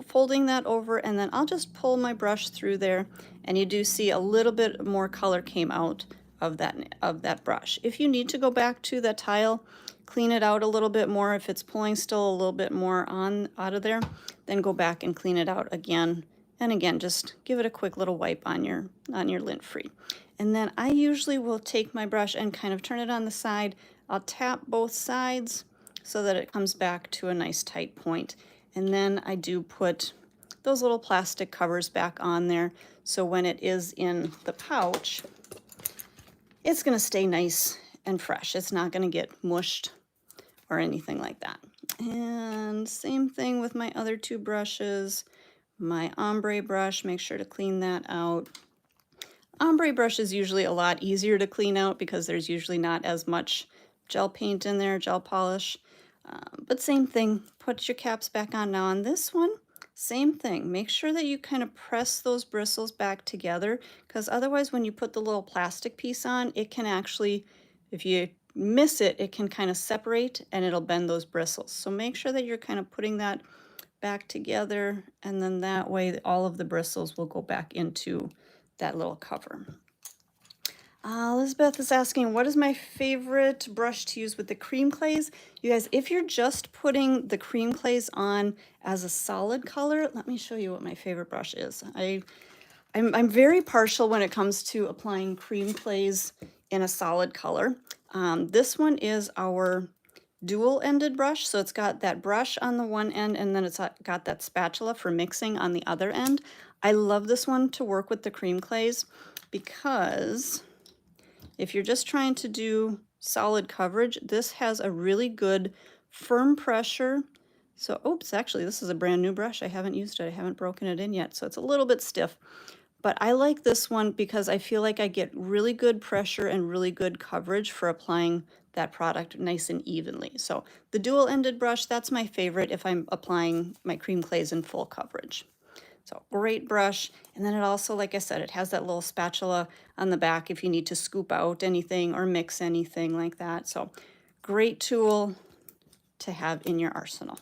folding that over, and then I'll just pull my brush through there, and you do see a little bit more color came out of that brush. If you need to go back to that tile, clean it out a little bit more. If it's pulling still a little bit more out of there, then go back and clean it out again. And again, just give it a quick little wipe on your lint-free. And then I usually will take my brush and kind of turn it on the side. I'll tap both sides so that it comes back to a nice tight point. And then I do put those little plastic covers back on there, so when it is in the pouch, it's going to stay nice and fresh. It's not going to get mushed or anything like that. And same thing with my other two brushes. My ombre brush, make sure to clean that out. Ombre brush is usually a lot easier to clean out because there's usually not as much gel paint in there, gel polish. But same thing, put your caps back on. Now on this one, same thing. Make sure that you kind of press those bristles back together, because otherwise when you put the little plastic piece on, it can actually, if you miss it, it can kind of separate and it'll bend those bristles. So make sure that you're kind of putting that back together, and then that way all of the bristles will go back into that little cover. Elizabeth is asking, what is my favorite brush to use with the cream clays? You guys, if you're just putting the cream clays on as a solid color, let me show you what my favorite brush is. I'm very partial when it comes to applying cream clays in a solid color. This one is our dual-ended brush, so it's got that brush on the one end, and then it's got that spatula for mixing on the other end. I love this one to work with the cream clays because If you're just trying to do solid coverage, this has a really good firm pressure. So, oops, actually this is a brand new brush. I haven't used it. I haven't broken it in yet. So it's a little bit stiff. But I like this one because I feel like I get really good pressure and really good coverage for applying that product nice and evenly. So the dual-ended brush, that's my favorite if I'm applying my cream clays in full coverage. So great brush. And then it also, like I said, it has that little spatula on the back if you need to scoop out anything or mix anything like that. So great tool to have in your arsenal.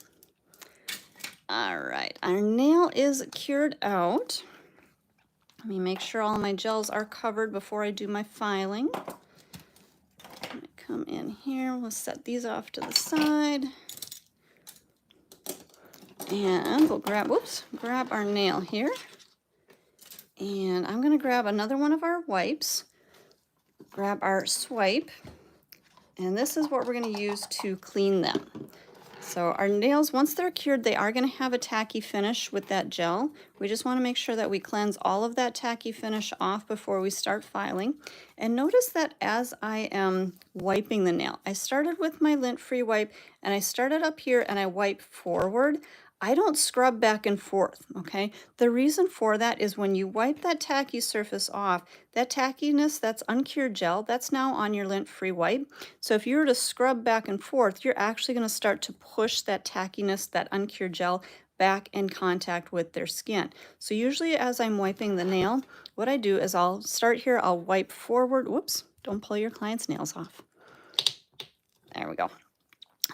All right, our nail is cured out. Let me make sure all my gels are covered before I do my filing. I'm going to come in here. We'll set these off to the side. And we'll grab our nail here. And I'm going to grab another one of our wipes. Grab our swipe. And this is what we're going to use to clean them. So our nails, once they're cured, they are going to have a tacky finish with that gel. We just want to make sure that we cleanse all of that tacky finish off before we start filing. And notice that as I am wiping the nail, I started with my lint-free wipe and I started up here and I wipe forward. I don't scrub back and forth, okay? The reason for that is when you wipe that tacky surface off, that tackiness, that's uncured gel, that's now on your lint-free wipe. So if you were to scrub back and forth, you're actually going to start to push that tackiness, that uncured gel, back in contact with their skin. So usually as I'm wiping the nail, what I do is I'll start here, I'll wipe forward. Whoops, don't pull your client's nails off. There we go.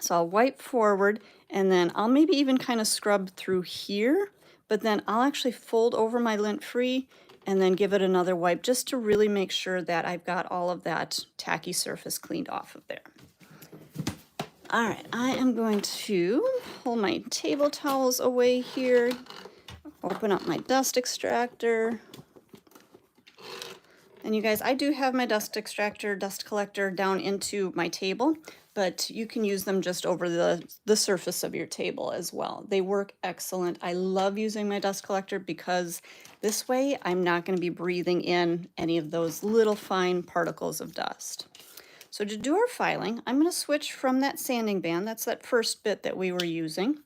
So I'll wipe forward and then I'll maybe even kind of scrub through here, but then I'll actually fold over my lint-free and then give it another wipe just to really make sure that I've got all of that tacky surface cleaned off of there. All right, I am going to pull my table towels away here, open up my dust extractor. And you guys, I do have my dust extractor, dust collector down into my table, but you can use them just over the surface of your table as well. They work excellent. I love using my dust collector because this way I'm not going to be breathing in any of those little fine particles of dust. So to do our filing, I'm going to switch from that sanding band, that's that first bit that we were using,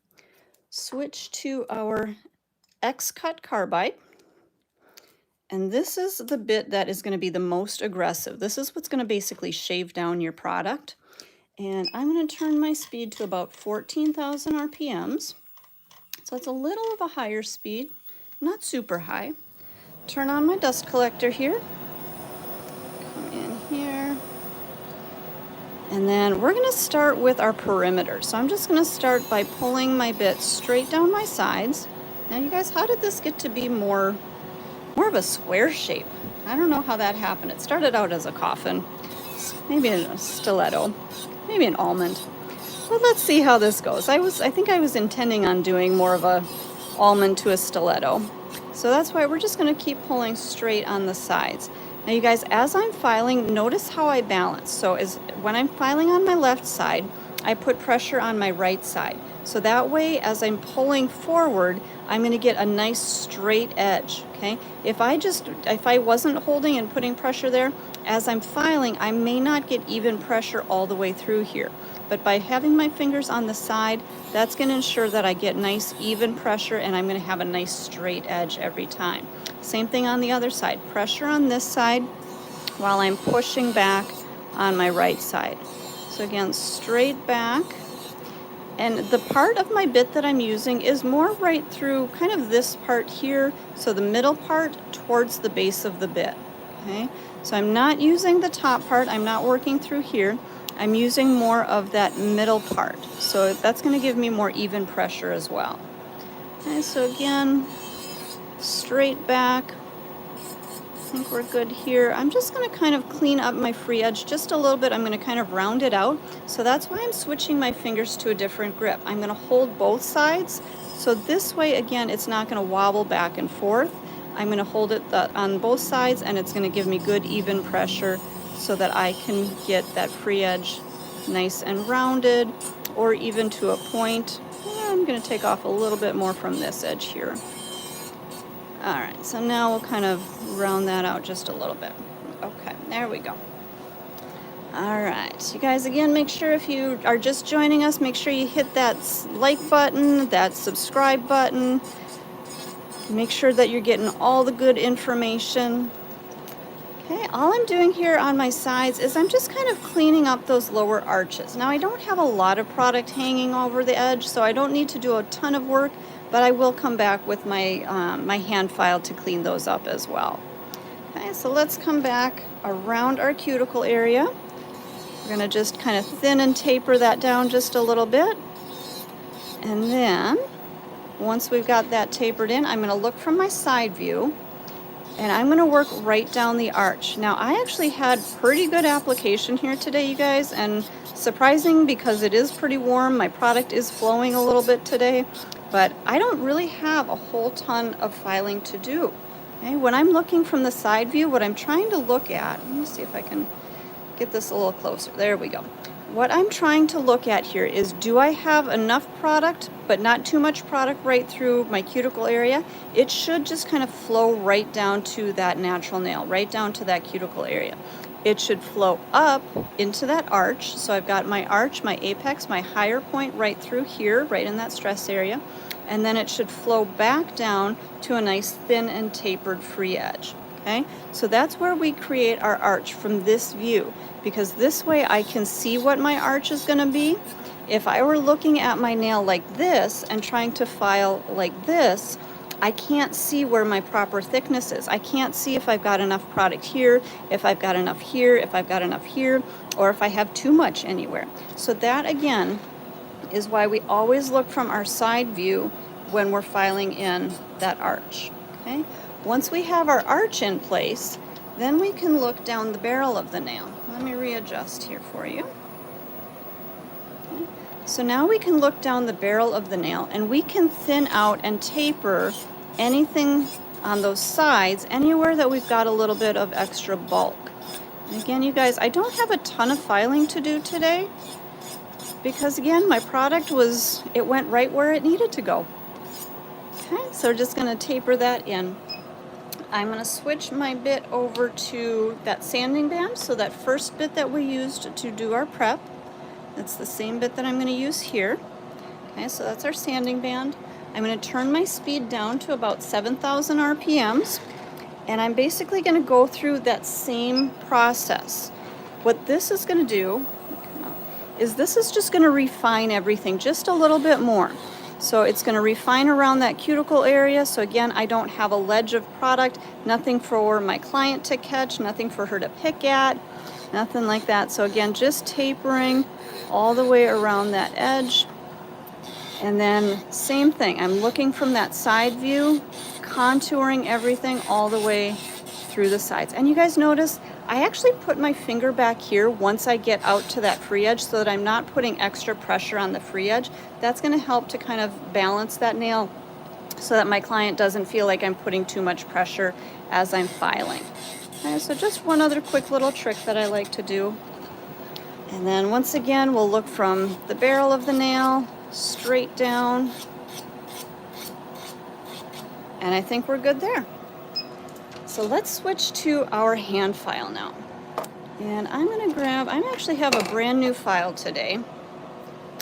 switch to our X-Cut carbide. And this is the bit that is going to be the most aggressive. This is what's going to basically shave down your product. And I'm going to turn my speed to about 14,000 RPMs. So it's a little of a higher speed, not super high. Turn on my dust collector here. Come in here. And then we're going to start with our perimeter. So I'm just going to start by pulling my bit straight down my sides. Now you guys, how did this get to be more of a square shape? I don't know how that happened. It started out as a coffin, maybe a stiletto, maybe an almond. But let's see how this goes. I think I was intending on doing more of a almond to a stiletto. So that's why we're just going to keep pulling straight on the sides. Now you guys, as I'm filing, notice how I balance. So when I'm filing on my left side, I put pressure on my right side. So that way, as I'm pulling forward, I'm going to get a nice straight edge, okay? If I wasn't holding and putting pressure there, as I'm filing, I may not get even pressure all the way through here. But by having my fingers on the side, that's going to ensure that I get nice even pressure and I'm going to have a nice straight edge every time. Same thing on the other side. Pressure on this side while I'm pushing back on my right side. So again, straight back. And the part of my bit that I'm using is more right through kind of this part here. So the middle part towards the base of the bit, okay? So I'm not using the top part. I'm not working through here. I'm using more of that middle part. So that's going to give me more even pressure as well. Okay, so again, straight back. I think we're good here. I'm just going to kind of clean up my free edge just a little bit. I'm going to kind of round it out. So that's why I'm switching my fingers to a different grip. I'm going to hold both sides. So this way, again, it's not going to wobble back and forth. I'm going to hold it on both sides and it's going to give me good even pressure so that I can get that free edge nice and rounded or even to a point. I'm going to take off a little bit more from this edge here. All right, so now we'll kind of round that out just a little bit. Okay, there we go. All right, you guys, again, make sure if you are just joining us, make sure you hit that like button, that subscribe button. Make sure that you're getting all the good information. Okay, all I'm doing here on my sides is I'm just kind of cleaning up those lower arches. Now, I don't have a lot of product hanging over the edge, so I don't need to do a ton of work, but I will come back with my, my hand file to clean those up as well. Okay, so let's come back around our cuticle area. We're going to just kind of thin and taper that down just a little bit. And then, once we've got that tapered in, I'm going to look from my side view, and I'm going to work right down the arch. Now, I actually had pretty good application here today, you guys, and surprising because it is pretty warm. My product is flowing a little bit today, but I don't really have a whole ton of filing to do. Okay, when I'm looking from the side view, what I'm trying to look at, let me see if I can get this a little closer. There we go. What I'm trying to look at here is, do I have enough product, but not too much product right through my cuticle area? It should just kind of flow right down to that natural nail, right down to that cuticle area. It should flow up into that arch. So I've got my arch, my apex, my higher point right through here, right in that stress area. And then it should flow back down to a nice thin and tapered free edge. Okay, so that's where we create our arch from this view, because this way I can see what my arch is going to be. If I were looking at my nail like this and trying to file like this, I can't see where my proper thickness is. I can't see if I've got enough product here, if I've got enough here, if I've got enough here, or if I have too much anywhere. So that, again, is why we always look from our side view when we're filing in that arch. Okay. Once we have our arch in place, then we can look down the barrel of the nail. Let me readjust here for you. Okay. So now we can look down the barrel of the nail, and we can thin out and taper anything on those sides, anywhere that we've got a little bit of extra bulk. And again, you guys, I don't have a ton of filing to do today, because again, my product it went right where it needed to go. Okay, so we're just going to taper that in. I'm going to switch my bit over to that sanding band. So that first bit that we used to do our prep, that's the same bit that I'm going to use here. Okay, so that's our sanding band. I'm going to turn my speed down to about 7,000 RPMs, and I'm basically going to go through that same process. What this is going to do is this is just going to refine everything just a little bit more. So it's going to refine around that cuticle area. So again, I don't have a ledge of product, nothing for my client to catch, nothing for her to pick at, nothing like that. So again, just tapering all the way around that edge. And then same thing, I'm looking from that side view, contouring everything all the way through the sides. And you guys notice, I actually put my finger back here once I get out to that free edge so that I'm not putting extra pressure on the free edge. That's going to help to kind of balance that nail so that my client doesn't feel like I'm putting too much pressure as I'm filing. Okay, so just one other quick little trick that I like to do. And then once again, we'll look from the barrel of the nail straight down. And I think we're good there. So let's switch to our hand file now. And I'm going to grab, I actually have a brand new file today.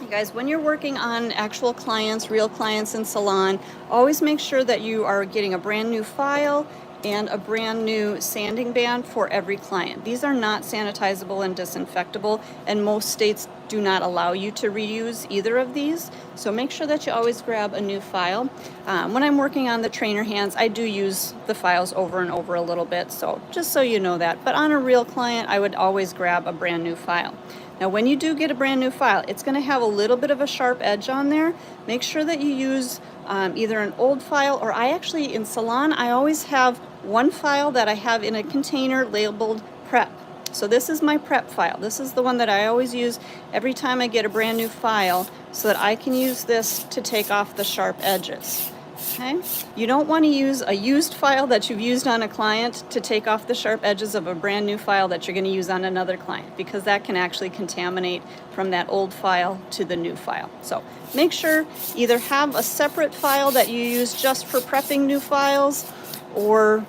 You guys, when you're working on actual clients, real clients in salon, always make sure that you are getting a brand new file and a brand new sanding band for every client. These are not sanitizable and disinfectable, and most states do not allow you to reuse either of these. So make sure that you always grab a new file. When I'm working on the trainer hands, I do use the files over and over a little bit, so just so you know that. But on a real client, I would always grab a brand new file. Now, when you do get a brand new file, it's going to have a little bit of a sharp edge on there. Make sure that you use either an old file, or I actually, in salon, I always have one file that I have in a container labeled prep. So this is my prep file. This is the one that I always use every time I get a brand new file so that I can use this to take off the sharp edges. Okay? You don't want to use a used file that you've used on a client to take off the sharp edges of a brand new file that you're going to use on another client, because that can actually contaminate from that old file to the new file. So make sure either have a separate file that you use just for prepping new files, or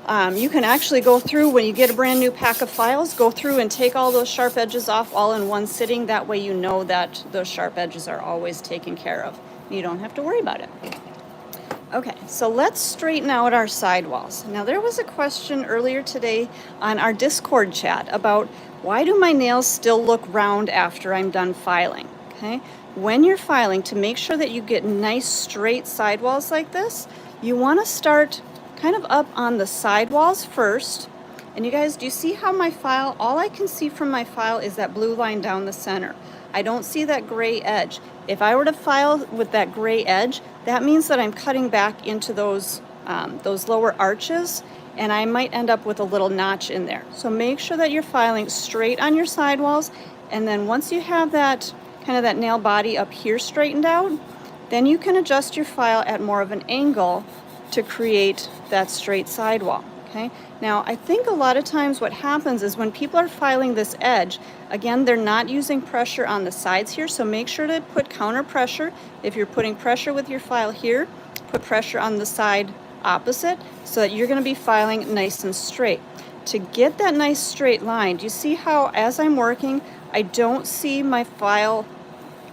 You can actually go through, when you get a brand new pack of files, go through and take all those sharp edges off all in one sitting. That way you know that those sharp edges are always taken care of. You don't have to worry about it. Okay, so let's straighten out our sidewalls. Now there was a question earlier today on our Discord chat about why do my nails still look round after I'm done filing, okay? When you're filing, to make sure that you get nice straight sidewalls like this, you want to start kind of up on the sidewalls first. And you guys, do you see how my file, all I can see from my file is that blue line down the center. I don't see that gray edge. If I were to file with that gray edge, that means that I'm cutting back into those lower arches, and I might end up with a little notch in there. So make sure that you're filing straight on your sidewalls, and then once you have that kind of that nail body up here straightened out, then you can adjust your file at more of an angle to create that straight sidewall, okay? Now, I think a lot of times what happens is when people are filing this edge, again, they're not using pressure on the sides here, so make sure to put counter pressure. If you're putting pressure with your file here, put pressure on the side opposite so that you're gonna be filing nice and straight. To get that nice straight line, do you see how as I'm working, I don't see my file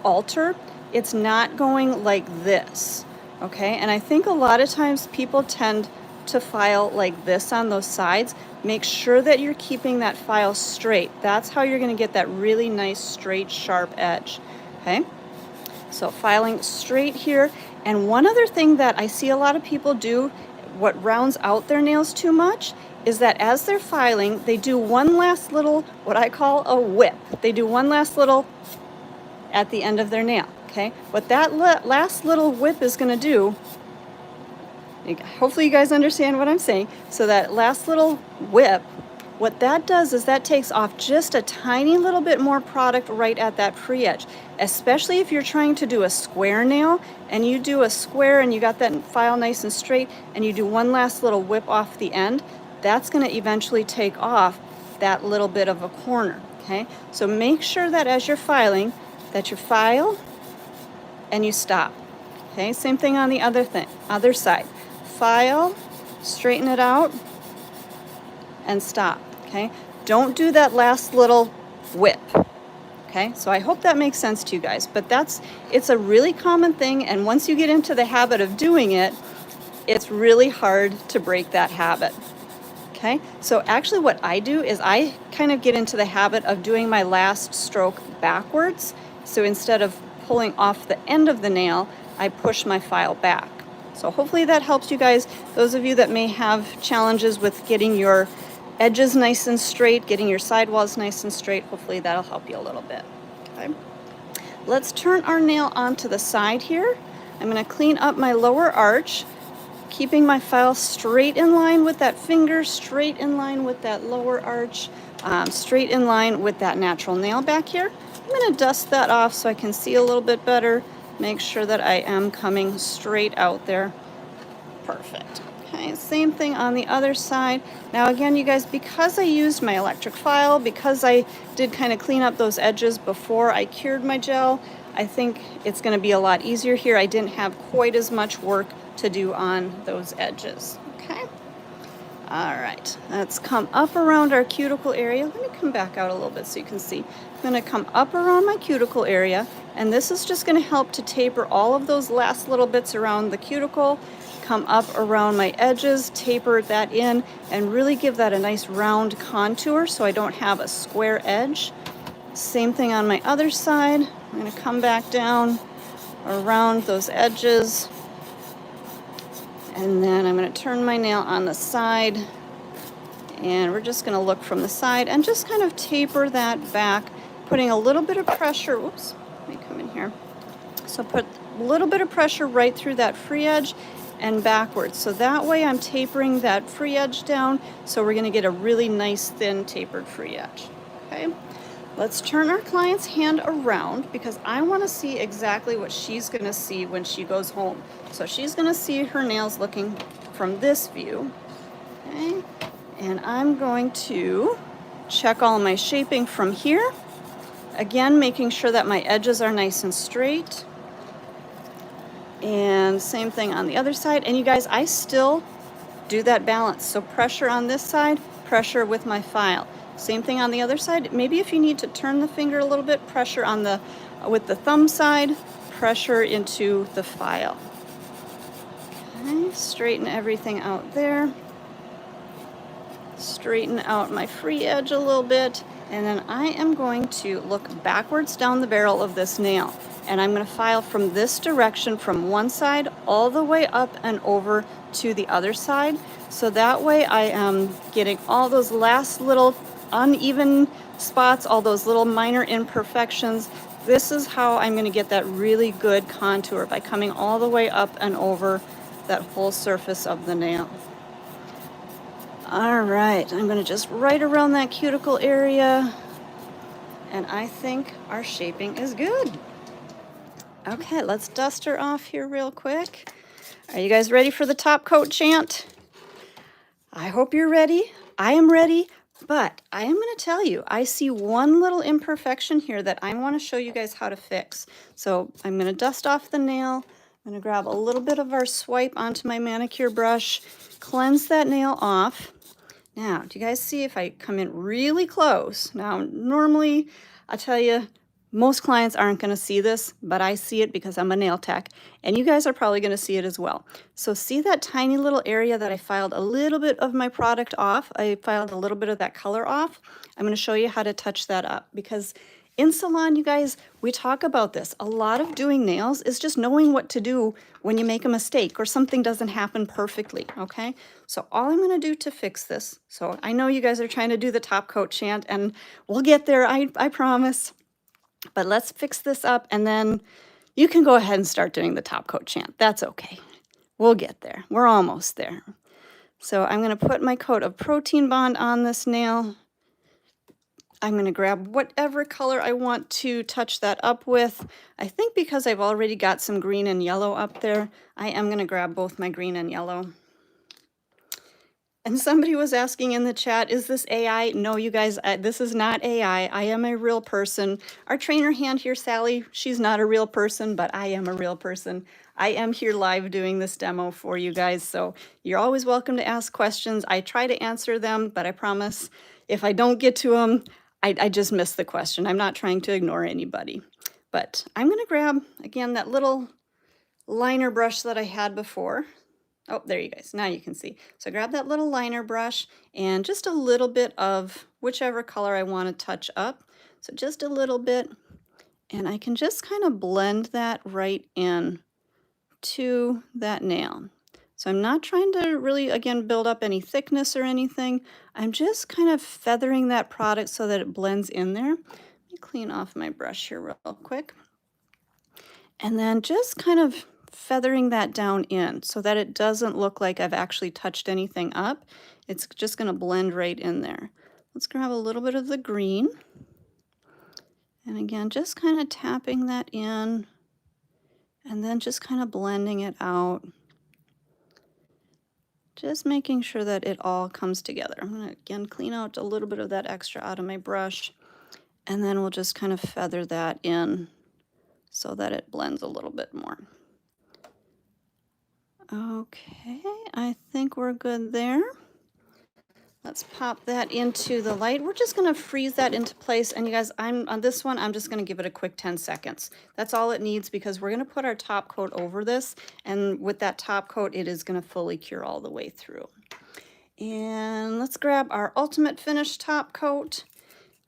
alter? It's not going like this. Okay, and I think a lot of times people tend to file like this on those sides. Make sure that you're keeping that file straight. That's how you're going to get that really nice straight sharp edge. Okay, so filing straight here. And one other thing that I see a lot of people do, what rounds out their nails too much, is that as they're filing, they do one last little, what I call a whip. They do one last little at the end of their nail. Okay, what that last little whip is going to do, hopefully you guys understand what I'm saying. So that last little whip, what that does is that takes off just a tiny little bit more product right at that free edge. Especially if you're trying to do a square nail and you do a square and you got that file nice and straight and you do one last little whip off the end, that's going to eventually take off that little bit of a corner. Okay, so make sure that as you're filing, that you file and you stop. Okay, same thing on the other side. File, straighten it out, and stop. Okay, don't do that last little whip. Okay, so I hope that makes sense to you guys, but it's a really common thing, and once you get into the habit of doing it, it's really hard to break that habit. Okay, so actually what I do is I kind of get into the habit of doing my last stroke backwards. So instead of pulling off the end of the nail, I push my file back. So hopefully that helps you guys. Those of you that may have challenges with getting your edges nice and straight, getting your sidewalls nice and straight, hopefully that'll help you a little bit. Okay. Let's turn our nail onto the side here. I'm going to clean up my lower arch, keeping my file straight in line with that finger, straight in line with that lower arch, straight in line with that natural nail back here. I'm going to dust that off so I can see a little bit better. Make sure that I am coming straight out there. Perfect. Okay, same thing on the other side. Now again, you guys, because I used my electric file, because I did kind of clean up those edges before I cured my gel, I think it's going to be a lot easier here. I didn't have quite as much work to do on those edges. Okay. All right, let's come up around our cuticle area. Let me come back out a little bit so you can see. I'm going to come up around my cuticle area, and this is just going to help to taper all of those last little bits around the cuticle, come up around my edges, taper that in, and really give that a nice round contour so I don't have a square edge. Same thing on my other side. I'm going to come back down around those edges. And then I'm going to turn my nail on the side, and we're just going to look from the side and just kind of taper that back, putting a little bit of pressure. Whoops, let me come in here. So put a little bit of pressure right through that free edge and backwards. So that way I'm tapering that free edge down, so we're going to get a really nice thin tapered free edge. Okay. Let's turn our client's hand around because I want to see exactly what she's going to see when she goes home. So she's going to see her nails looking from this view. Okay. And I'm going to check all my shaping from here. Again, making sure that my edges are nice and straight. And same thing on the other side. And you guys, I still do that balance. So pressure on this side, pressure with my file. Same thing on the other side. Maybe if you need to turn the finger a little bit, pressure on the, with the thumb side, pressure into the file. Okay, straighten everything out there. Straighten out my free edge a little bit, and then I am going to look backwards down the barrel of this nail, and I'm going to file from this direction from one side all the way up and over to the other side, so that way I am getting all those last little uneven spots, all those little minor imperfections. This is how I'm going to get that really good contour, by coming all the way up and over that whole surface of the nail. All right, I'm going to just right around that cuticle area, and I think our shaping is good. Okay, let's dust her off here real quick. Are you guys ready for the top coat chant? I hope you're ready. I am ready, but I am going to tell you, I see one little imperfection here that I want to show you guys how to fix. So I'm going to dust off the nail. I'm going to grab a little bit of our swipe onto my manicure brush, cleanse that nail off. Now, do you guys see if I come in really close? Now, normally, I'll tell you, most clients aren't going to see this, but I see it because I'm a nail tech, and you guys are probably going to see it as well. So see that tiny little area that I filed a little bit of my product off? I filed a little bit of that color off. I'm going to show you how to touch that up, because in salon, you guys, we talk about this. A lot of doing nails is just knowing what to do when you make a mistake or something doesn't happen perfectly, okay? So all I'm going to do to fix this, so I know you guys are trying to do the top coat chant, and we'll get there, I promise. But let's fix this up, and then you can go ahead and start doing the top coat chant. That's okay. We'll get there. We're almost there. So I'm going to put my coat of protein bond on this nail. I'm going to grab whatever color I want to touch that up with. I think because I've already got some green and yellow up there, I am going to grab both my green and yellow. And somebody was asking in the chat, is this AI? No, you guys, this is not AI. I am a real person. Our trainer hand here, Sally, she's not a real person, but I am a real person. I am here live doing this demo for you guys, so you're always welcome to ask questions. I try to answer them, but I promise if I don't get to them, I just miss the question. I'm not trying to ignore anybody. But I'm going to grab, again, that little liner brush that I had before. Oh, there you guys, now you can see. So grab that little liner brush and just a little bit of whichever color I want to touch up. So just a little bit, and I can just kind of blend that right in to that nail. So I'm not trying to really, again, build up any thickness or anything. I'm just kind of feathering that product so that it blends in there. Let me clean off my brush here real quick. And then just kind of feathering that down in so that it doesn't look like I've actually touched anything up. It's just going to blend right in there. Let's grab a little bit of the green. And again, just kind of tapping that in and then just kind of blending it out. Just making sure that it all comes together. I'm going to, again, clean out a little bit of that extra out of my brush, and then we'll just kind of feather that in so that it blends a little bit more. Okay, I think we're good there. Let's pop that into the light. We're just going to freeze that into place. And you guys, on this one, I'm just going to give it a quick 10 seconds. That's all it needs, because we're going to put our top coat over this. And with that top coat, it is going to fully cure all the way through. And let's grab our ultimate finish top coat.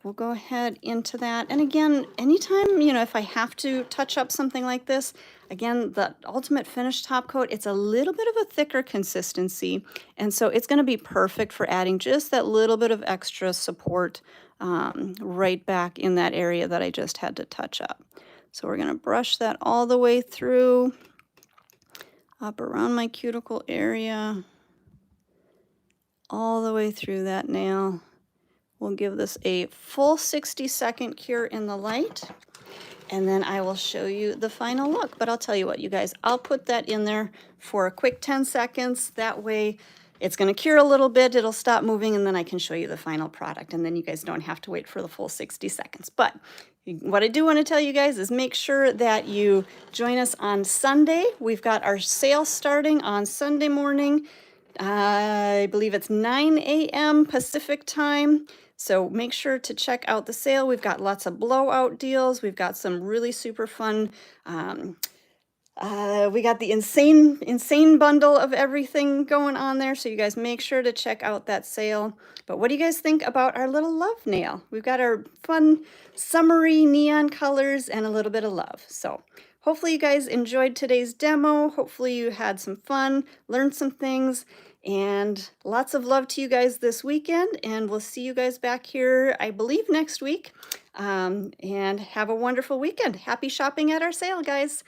We'll go ahead into that. And again, anytime, if I have to touch up something like this, again, the ultimate finish top coat, it's a little bit of a thicker consistency. And so it's going to be perfect for adding just that little bit of extra support right back in that area that I just had to touch up. So we're going to brush that all the way through, up around my cuticle area, all the way through that nail. We'll give this a full 60-second cure in the light, and then I will show you the final look. But I'll tell you what, you guys, I'll put that in there for a quick 10 seconds. That way it's going to cure a little bit, it'll stop moving, and then I can show you the final product, and then you guys don't have to wait for the full 60 seconds. But what I do want to tell you guys is make sure that you join us on Sunday. We've got our sale starting on Sunday morning. I believe it's 9 a.m. Pacific time. So make sure to check out the sale. We've got lots of blowout deals. We've got some really super fun. We got the insane bundle of everything going on there. So you guys make sure to check out that sale. But what do you guys think about our little love nail? We've got our fun summery neon colors and a little bit of love. So hopefully you guys enjoyed today's demo. Hopefully you had some fun, learned some things, and lots of love to you guys this weekend. And we'll see you guys back here, I believe, next week. And have a wonderful weekend. Happy shopping at our sale, guys.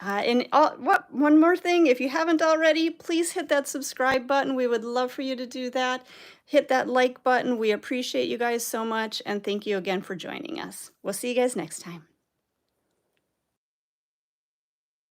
One more thing, if you haven't already, please hit that subscribe button. We would love for you to do that. Hit that like button. We appreciate you guys so much, and thank you again for joining us. We'll see you guys next time.